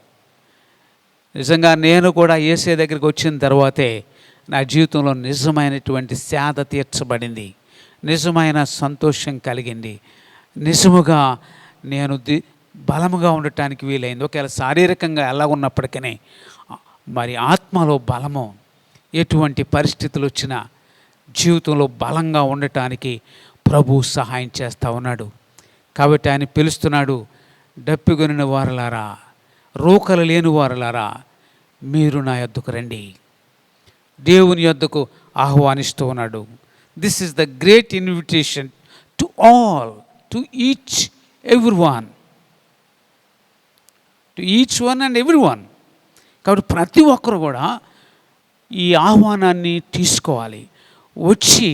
నిజంగా నేను కూడా యేసయ్య దగ్గరికి వచ్చిన తర్వాతే నా జీవితంలో నిజమైనటువంటి సేద తీర్చబడింది, నిజమైన సంతోషం కలిగింది. నిజముగా నేను బలముగా ఉండటానికి వీలైంది. ఒకవేళ శారీరకంగా ఎలా ఉన్నప్పటికీ మరి ఆత్మలో బలము, ఎటువంటి పరిస్థితులు వచ్చినా జీవితంలో బలంగా ఉండటానికి ప్రభువు సహాయం చేస్తూ ఉన్నాడు. కాబట్టి ఆయన పిలుస్తున్నాడు, దప్పిగొనిన వారలారా, రోకలు లేని వారలారా, మీరు నా యొద్దకు రండి. దేవుని యొద్దకు ఆహ్వానిస్తూ ఉన్నాడు. This is the great invitation to all, to each every one and every one. కాబట్టి ప్రతి ఒక్కరు కూడా ఈ ఆహ్వానాన్ని తీసుకోవాలి. వచ్చి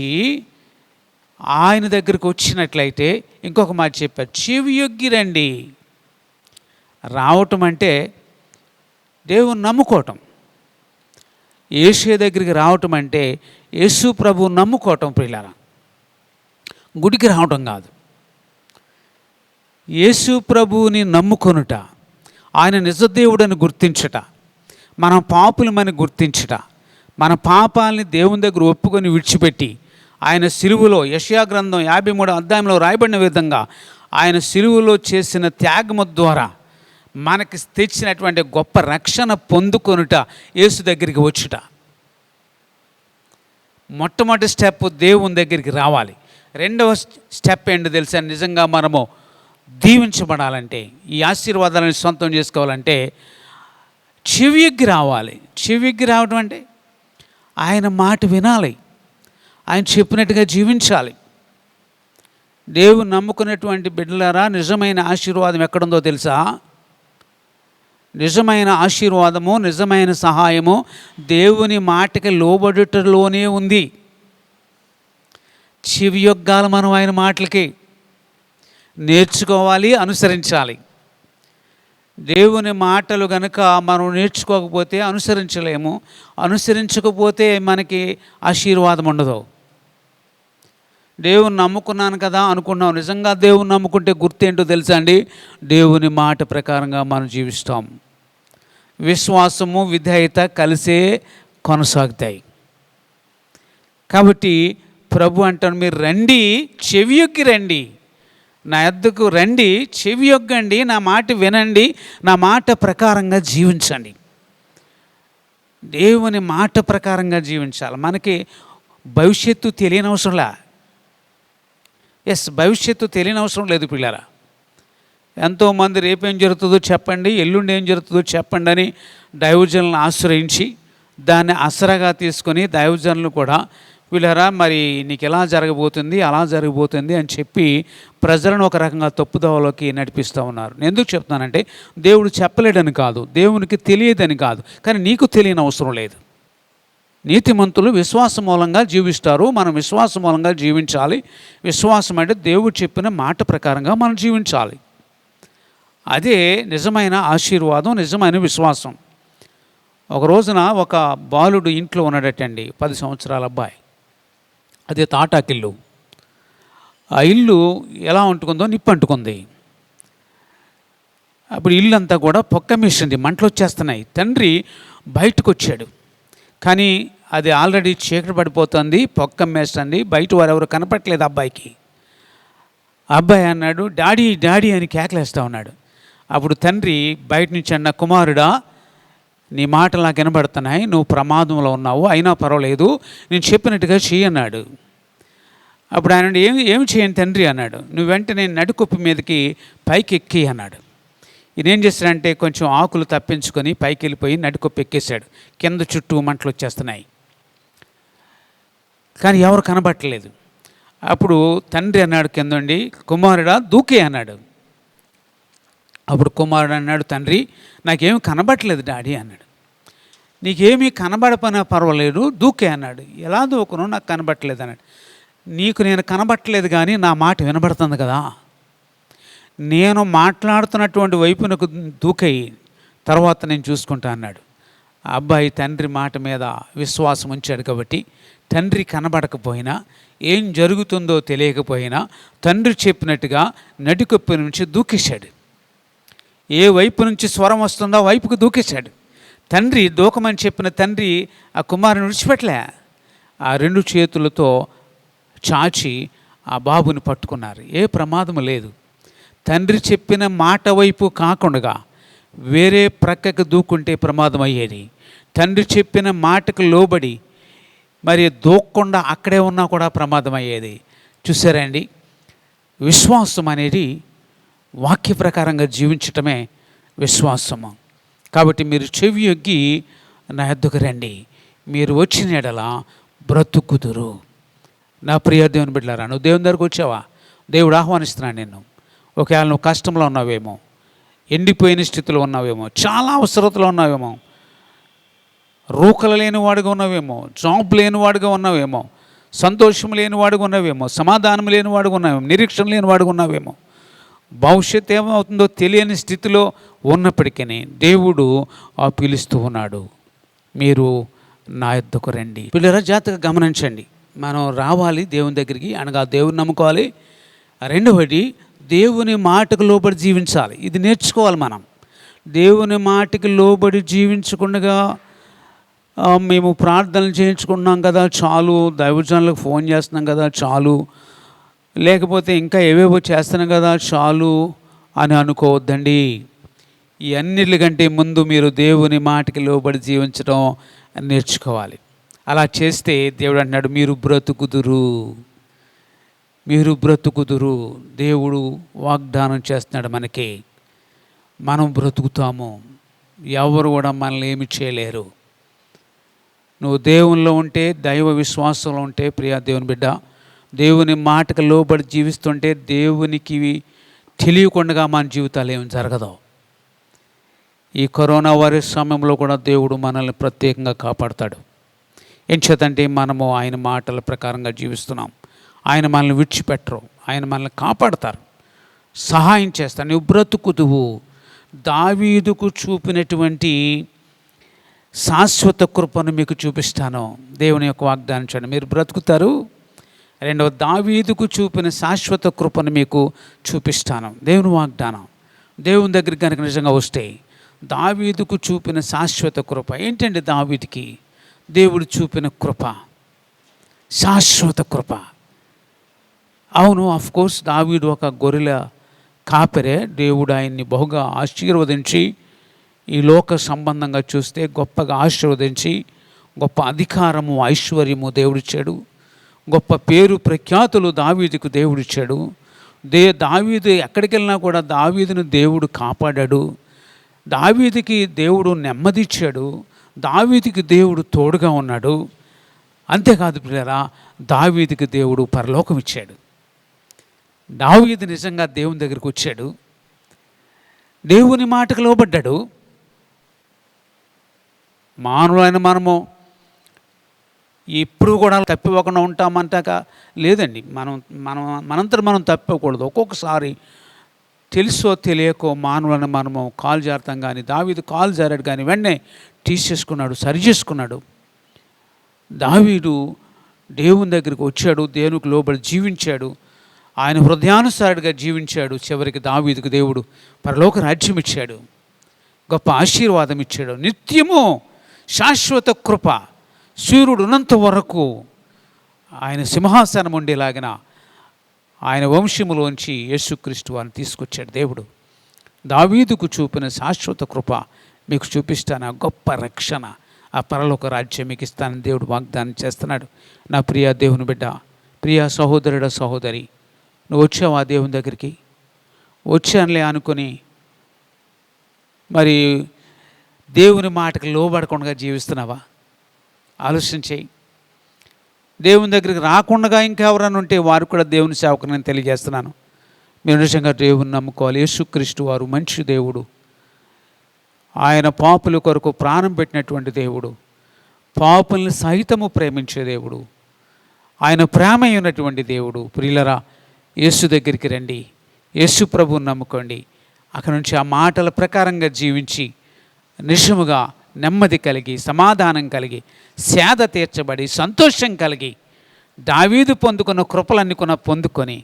ఆయన దగ్గరికి వచ్చినట్లయితే ఇంకొక మాట చెప్పారు, చెవియొగ్గి రండి. రావటం అంటే దేవుని నమ్ముకోవటం. యేసు దగ్గరికి రావటం అంటే యేసు ప్రభువు నమ్ముకోవటం. ప్రియులారా, గుడికి రావటం కాదు. యేసు ప్రభువుని నమ్ముకొనుట, ఆయన నిజదేవుడని గుర్తించుట, మన పాపులమని గుర్తించుట, మన పాపాలని దేవుని దగ్గర ఒప్పుకొని విడిచిపెట్టి ఆయన సిలువలో యెషయా గ్రంథం 53వ అధ్యాయంలో రాయబడిన విధంగా ఆయన సిలువలో చేసిన త్యాగము ద్వారా మనకి తెచ్చినటువంటి గొప్ప రక్షణ పొందుకొనుట, యేసు దగ్గరికి వచ్చుట. మొట్టమొదటి స్టెప్ దేవుని దగ్గరికి రావాలి. రెండవ స్టెప్ ఏంటో తెలుసా? నిజంగా మనము దీవించబడాలంటే, ఈ ఆశీర్వాదాలను సొంతం చేసుకోవాలంటే చెవియొగ్గి రావాలి. చెవియొగ్గి రావడం అంటే ఆయన మాట వినాలి, ఆయన చెప్పినట్టుగా జీవించాలి. దేవుని నమ్ముకున్నటువంటి బిడ్డలారా, నిజమైన ఆశీర్వాదం ఎక్కడుందో తెలుసా? నిజమైన ఆశీర్వాదము, నిజమైన సహాయము దేవుని మాటకి లోబడుటలోనే ఉంది. చెవియొగ్గాలి మనం ఆయన మాటలకి. నేర్చుకోవాలి, అనుసరించాలి. దేవుని మాటలు గనుక మనం నేర్చుకోకపోతే అనుసరించలేము. అనుసరించకపోతే మనకి ఆశీర్వాదం ఉండదు. దేవుని నమ్ముకున్నాను కదా అనుకున్నాం. నిజంగా దేవుని నమ్ముకుంటే గుర్తేంటో తెలుసా అండి? దేవుని మాట ప్రకారంగా మనం జీవిస్తాం. విశ్వాసము, విధేయత కలిసే కొనసాగుతాయి. కాబట్టి ప్రభు అంటాడు, మీరు రండి, చెవియొక్కి రండి, నా యొద్దకు రండి, చెవియొగ్గండి, నా మాట వినండి, నా మాట ప్రకారంగా జీవించండి. దేవుని మాట ప్రకారంగా జీవించాలి. మనకి భవిష్యత్తు తెలియని అవసరంలా. భవిష్యత్తు తెలియని అవసరం లేదు పిల్లరా. ఎంతోమంది రేపేం జరుగుతుందో చెప్పండి, ఎల్లుండి ఏం జరుగుతుందో చెప్పండి అని దైవజనులను ఆశ్రయించి దాన్ని ఆసరాగా తీసుకొని దైవజనులు కూడా వీళ్ళరా మరి నీకు ఎలా జరగబోతుంది, అలా జరగబోతుంది అని చెప్పి ప్రజలను ఒక రకంగా తప్పుదోవలోకి నడిపిస్తూ ఉన్నారు. నేను ఎందుకు చెప్తున్నానంటే దేవుడు చెప్పలేడని కాదు, దేవునికి తెలియదని కాదు, కానీ నీకు తెలియని అవసరం లేదు. నీతిమంతులు విశ్వాసం మూలంగా జీవిస్తారు. మనం విశ్వాసం మూలంగా జీవించాలి. విశ్వాసం అంటే దేవుడు చెప్పిన మాట ప్రకారంగా మనం జీవించాలి. అదే నిజమైన ఆశీర్వాదం, నిజమైన విశ్వాసం. ఒక రోజున ఒక బాలుడు ఇంట్లో ఉన్నాడటండి, 10 సంవత్సరాల అబ్బాయి. అదే తాటాకిల్లు. ఆ ఇల్లు ఎలా అంటుకుందో నిప్పు అంటుకుంది. అప్పుడు ఇల్లు అంతా కూడా పొక్కమేసింది, మంటలు వచ్చేస్తున్నాయి. తండ్రి బయటకు వచ్చాడు, కానీ అది ఆల్రెడీ చీకటి పడిపోతుంది, పొక్కమేస్తుంది, బయట వారెవరు కనపట్లేదు అబ్బాయికి. అబ్బాయి అన్నాడు, డాడీ డాడీ అని కేకలేస్తూ ఉన్నాడు. అప్పుడు తండ్రి బయట నుంచి అన్న, కుమారుడా, నీ మాటలు నాకు వినబడుతున్నాయి, నువ్వు ప్రమాదంలో ఉన్నావు, అయినా పర్వాలేదు, నేను చెప్పినట్టుగా చెయ్యి అన్నాడు. అప్పుడు ఆయన ఏమి చేయను తండ్రి అన్నాడు. నువ్వు వెంటనే నడుకొప్పి మీదకి పైకి ఎక్కి అన్నాడు. ఈయనేం చేశాడంటే కొంచెం ఆకులు తప్పించుకొని పైకి వెళ్ళిపోయి నడుకొప్పి ఎక్కేశాడు. కింద చుట్టూ మంటలు వచ్చేస్తున్నాయి, కానీ ఎవరు కనబట్టలేదు. అప్పుడు తండ్రి అన్నాడు కిందండి, కుమారుడా దూకే అన్నాడు. అప్పుడు కుమారుడు అన్నాడు, తండ్రి నాకేమీ కనబట్టలేదు డాడీ అన్నాడు. నీకేమీ కనబడపనా పర్వాలేదు, దూకే అన్నాడు. ఎలా దూకను, నాకు కనబట్టలేదు అన్నాడు. నీకు నేను కనబట్టలేదు కానీ నా మాట వినబడుతుంది కదా, నేను మాట్లాడుతున్నటువంటి వైపునకు దూకయి, తర్వాత నేను చూసుకుంటా అన్నాడు. ఆ అబ్బాయి తండ్రి మాట మీద విశ్వాసం ఉంచాడు కాబట్టి తండ్రి కనబడకపోయినా, ఏం జరుగుతుందో తెలియకపోయినా తండ్రి చెప్పినట్టుగా నడికొప్పి నుంచి దూకేశాడు. ఏ వైపు నుంచి స్వరం వస్తుందో ఆ వైపుకు దూకేశాడు. తండ్రి దూకమని చెప్పిన తండ్రి ఆ కుమారుని విడిచిపెట్టలే. ఆ 2 చేతులతో చాచి ఆ బాబుని పట్టుకున్నారు. ఏ ప్రమాదం లేదు. తండ్రి చెప్పిన మాట వైపు కాకుండా వేరే ప్రక్కకు దూకుంటే ప్రమాదం అయ్యేది. తండ్రి చెప్పిన మాటకు లోబడి మరి దూక్కుండా అక్కడే ఉన్నా కూడా ప్రమాదం అయ్యేది. చూసారండి, విశ్వాసం అనేది వాక్య ప్రకారంగా జీవించటమే విశ్వాసము. కాబట్టి మీరు చెవి యొగ్గి నా యొద్దకు రండి, మీరు వచ్చిన ఎడల బ్రతుకుదురు. నా ప్రియ దేవుని బిడ్డలారా, నువ్వు దేవుని దగ్గరకు వచ్చావా? దేవుడు ఆహ్వానిస్తున్నాడు నిన్ను. ఒకవేళ నువ్వు కష్టంలో ఉన్నావేమో, ఎండిపోయిన స్థితిలో ఉన్నావేమో, చాలా అవసరతలో ఉన్నావేమో, రూకలు లేని వాడిగా ఉన్నావేమో, జాబ్ లేని వాడిగా ఉన్నావేమో, సంతోషం లేని వాడిగా ఉన్నావేమో, సమాధానం లేని వాడిగా ఉన్నావేమో, నిరీక్షణ లేని వాడిగా ఉన్నావేమో, భవిష్యత్తు ఏమవుతుందో తెలియని స్థితిలో ఉన్నప్పటికీ దేవుడు పిలుస్తూ ఉన్నాడు, మీరు నా యొద్దకు రండి. పిల్లరా, జాగ్రత్తగా గమనించండి. మనం రావాలి దేవుని దగ్గరికి, అనగా దేవుని నమ్ముకోవాలి. రెండవది, దేవుని మాటకు లోబడి జీవించాలి. ఇది నేర్చుకోవాలి మనం. దేవుని మాటకి లోబడి జీవించకుండా మేము ప్రార్థనలు చేయించుకున్నాం కదా చాలు, దైవజనులకు ఫోన్ చేస్తున్నాం కదా చాలు, లేకపోతే ఇంకా ఏవేవో చేస్తున్నాం కదా చాలు అని అనుకోవద్దండి. ఈ అన్నిటికంటే ముందు మీరు దేవుని మాటకి లోబడి జీవించడం నేర్చుకోవాలి. అలా చేస్తే దేవుడు అంటున్నాడు, మీరు బ్రతుకుదురు, మీరు బ్రతుకుదురు. దేవుడు వాగ్దానం చేస్తున్నాడు మనకి, మనం బ్రతుకుతాము. ఎవరు కూడా మనల్ని ఏమి చేయలేరు. నువ్వు దేవునిలో ఉంటే, దైవ విశ్వాసంలో ఉంటే, ప్రియా దేవుని బిడ్డ, దేవుని మాటకు లోబడి జీవిస్తుంటే దేవునికి తెలియకుండా మన జీవితాలు ఏమి జరగదు. ఈ కరోనా వైరస్ సమయంలో కూడా దేవుడు మనల్ని ప్రత్యేకంగా కాపాడుతాడు. ఎంచేతంటే మనము ఆయన మాటల ప్రకారంగా జీవిస్తున్నాం. ఆయన మనల్ని విడిచిపెట్టరు, ఆయన మనల్ని కాపాడతారు. సహాయం చేస్తాను, నువ్వు బ్రతుకుదువు. దావీదుకు చూపినటువంటి శాశ్వత కృపను మీకు చూపిస్తాను. దేవుని యొక్క వాగ్దానం చూడండి, మీరు బ్రతుకుతారు. రెండవ, దావీదుకు చూపిన శాశ్వత కృపను మీకు చూపిస్తాను. దేవుని వాగ్దానం. దేవుని దగ్గరికి కనుక నిజంగా వస్తే దావీదుకు చూపిన శాశ్వత కృప ఏంటండి? దావీదుకి దేవుడు చూపిన కృప, శాశ్వత కృప. అవును, ఆఫ్కోర్స్ దావీదు ఒక గొర్రెల కాపరే. దేవుడు ఆయన్ని బహుగా ఆశీర్వదించి, ఈ లోక సంబంధంగా చూస్తే గొప్పగా ఆశీర్వదించి, గొప్ప అధికారము, ఐశ్వర్యము దేవుడిచ్చాడు. గొప్ప పేరు ప్రఖ్యాతులు దావీదుకు దేవుడిచ్చాడు. దావీదు ఎక్కడికి వెళ్ళినా కూడా దావీదును దేవుడు కాపాడాడు. దావీదుకి దేవుడు నెమ్మదిచ్చాడు. దావీదుకి దేవుడు తోడుగా ఉన్నాడు. అంతేకాదు ప్రియులారా, దావీదుకి దేవుడు పరలోకం ఇచ్చాడు. దావీదు నిజంగా దేవుని దగ్గరికి వచ్చాడు, దేవుని మాటకు లోబడ్డాడు. మానవులైన మనము ఎప్పుడు కూడా తప్పివ్వకుండా ఉంటామంటాక లేదండి. మనంతట మనం తప్పివ్వకూడదు. ఒక్కొక్కసారి తెలుసో తెలియకో మానవులను మనము కాలు జారుతాం. కానీ దావీదు కాలు జారాడు, కానీ వెంటనే తీసేసుకున్నాడు, సరి చేసుకున్నాడు. దావీదు దేవుని దగ్గరికి వచ్చాడు, దేవునికి లోబడి జీవించాడు, ఆయన హృదయానుసారుడిగా జీవించాడు. చివరికి దావీదుకు దేవుడు పరలోక రాజ్యం ఇచ్చాడు, గొప్ప ఆశీర్వాదం ఇచ్చాడు. నిత్యము శాశ్వత కృప, సూర్యుడు ఉన్నంత వరకు ఆయన సింహాసనం ఉండేలాగిన ఆయన వంశములోంచి యేసుక్రీస్తు వారిని తీసుకొచ్చాడు దేవుడు. దావీదుకు చూపిన శాశ్వత కృప మీకు చూపిస్తాను. గొప్ప రక్షణ, ఆ పరలోక రాజ్యం మీకు ఇస్తానని దేవుడు వాగ్దానం చేస్తున్నాడు. నా ప్రియ దేవుని బిడ్డ, ప్రియ సహోదరుడ, సహోదరి, నువ్వు వచ్చావా దేవుని దగ్గరికి? వచ్చానులే అనుకుని మరి దేవుని మాటకు లోబడకుండా జీవిస్తున్నావా? ఆలోచించేయి. దేవుని దగ్గరికి రాకుండా ఇంకెవరైనా ఉంటే వారు కూడా దేవుని సేవకుని నేను తెలియజేస్తున్నాను. మీరు నిజంగా దేవుని నమ్ముకోవాలి. యేసుక్రీస్తు వారు మంచి దేవుడు. ఆయన పాపుల కొరకు ప్రాణం పెట్టినటువంటి దేవుడు, పాపుల్ని సహితము ప్రేమించే దేవుడు, ఆయన ప్రేమ ఉన్నటువంటి దేవుడు. ప్రియులరా, యేసు దగ్గరికి రండి, యేసు ప్రభువుని నమ్ముకోండి. అక్కడ నుంచి ఆ మాటల ప్రకారంగా జీవించి నిజముగా నెమ్మది కలిగి, సమాధానం కలిగి, సేద తీర్చబడి, సంతోషం కలిగి, దావీదు పొందుకున్న కృపలన్నీ కూడా పొందుకొని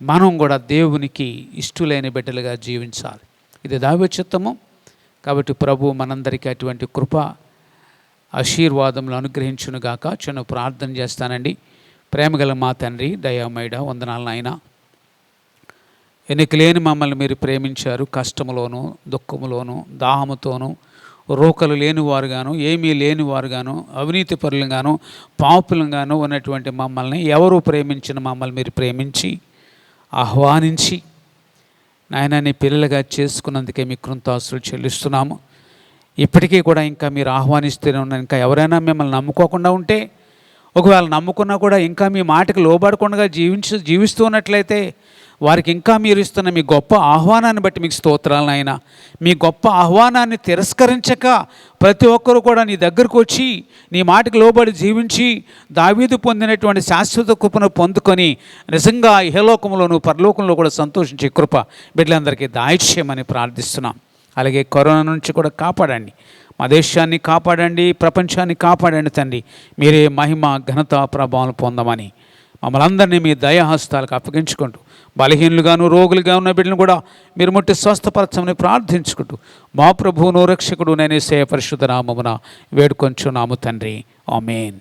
మనం కూడా దేవునికి ఇష్టలైన బిడ్డలుగా జీవించాలి. ఇది దావీదు చిత్తము. కాబట్టి ప్రభు మనందరికీ అటువంటి కృప ఆశీర్వాదములు అనుగ్రహించునుగాక. చిన్న ప్రార్థన చేస్తానండి. ప్రేమగల మా తండ్రి, దయామయుడ, వందనాలు నాయన. ఎన్నిక లేని మమ్మల్ని మీరు ప్రేమించారు. కష్టములోను, దుఃఖములోను, దాహముతోనూ, రోకలు లేనివారుగాను, ఏమీ లేనివారుగాను, అవినీతి పరులుగాను, పాపులుగాను ఉన్నటువంటి మమ్మల్ని ఎవరు ప్రేమించిన మమ్మల్ని మీరు ప్రేమించి ఆహ్వానించి నాయన నీ పిల్లలుగా చేసుకున్నందుకే మీ కృతజ్ఞతలు చెల్లిస్తున్నాము. ఇప్పటికీ కూడా ఇంకా మీరు ఆహ్వానిస్తూనే ఉన్నారు. ఇంకా ఎవరైనా మిమ్మల్ని నమ్ముకోకుండా ఉంటే, ఒకవేళ నమ్ముకున్నా కూడా ఇంకా మీ మాటకు లోబడకుండా జీవిస్తూ ఉన్నట్లయితే వారికి ఇంకా మీరు ఇస్తున్న మీ గొప్ప ఆహ్వానాన్ని బట్టి మీకు స్తోత్రాలు నాయన. మీ గొప్ప ఆహ్వానాన్ని తిరస్కరించక ప్రతి ఒక్కరూ కూడా నీ దగ్గరకు వచ్చి నీ మాటకు లోబడి జీవించి దావీదు పొందినటువంటి శాశ్వత కృపను పొందుకొని నిజంగా ఇహలోకంలోను పరలోకంలో కూడా సంతోషించే కృప బిడ్డలందరికీ దాయిచ్చేయమని ప్రార్థిస్తున్నాం. అలాగే కరోనా నుంచి కూడా కాపాడండి, మా దేశాన్ని కాపాడండి, ప్రపంచాన్ని కాపాడండి తండ్రి. మీరే మహిమ, ఘనత, ప్రభావం పొందమని మమ్మల్ని అందరినీ మీ దయాహస్తాలకు అప్పగించుకుంటూ బలహీనులుగాను రోగులుగా ఉన్న బిడ్డలను కూడా మీరు ముట్టి స్వస్థపరచమని ప్రార్థించుకుంటూ మా ప్రభువును రక్షకుడు నేనే సేయ పరిశుద్ధ నామమున వేడుకొంచున్నాము తండ్రి. ఆమేన్.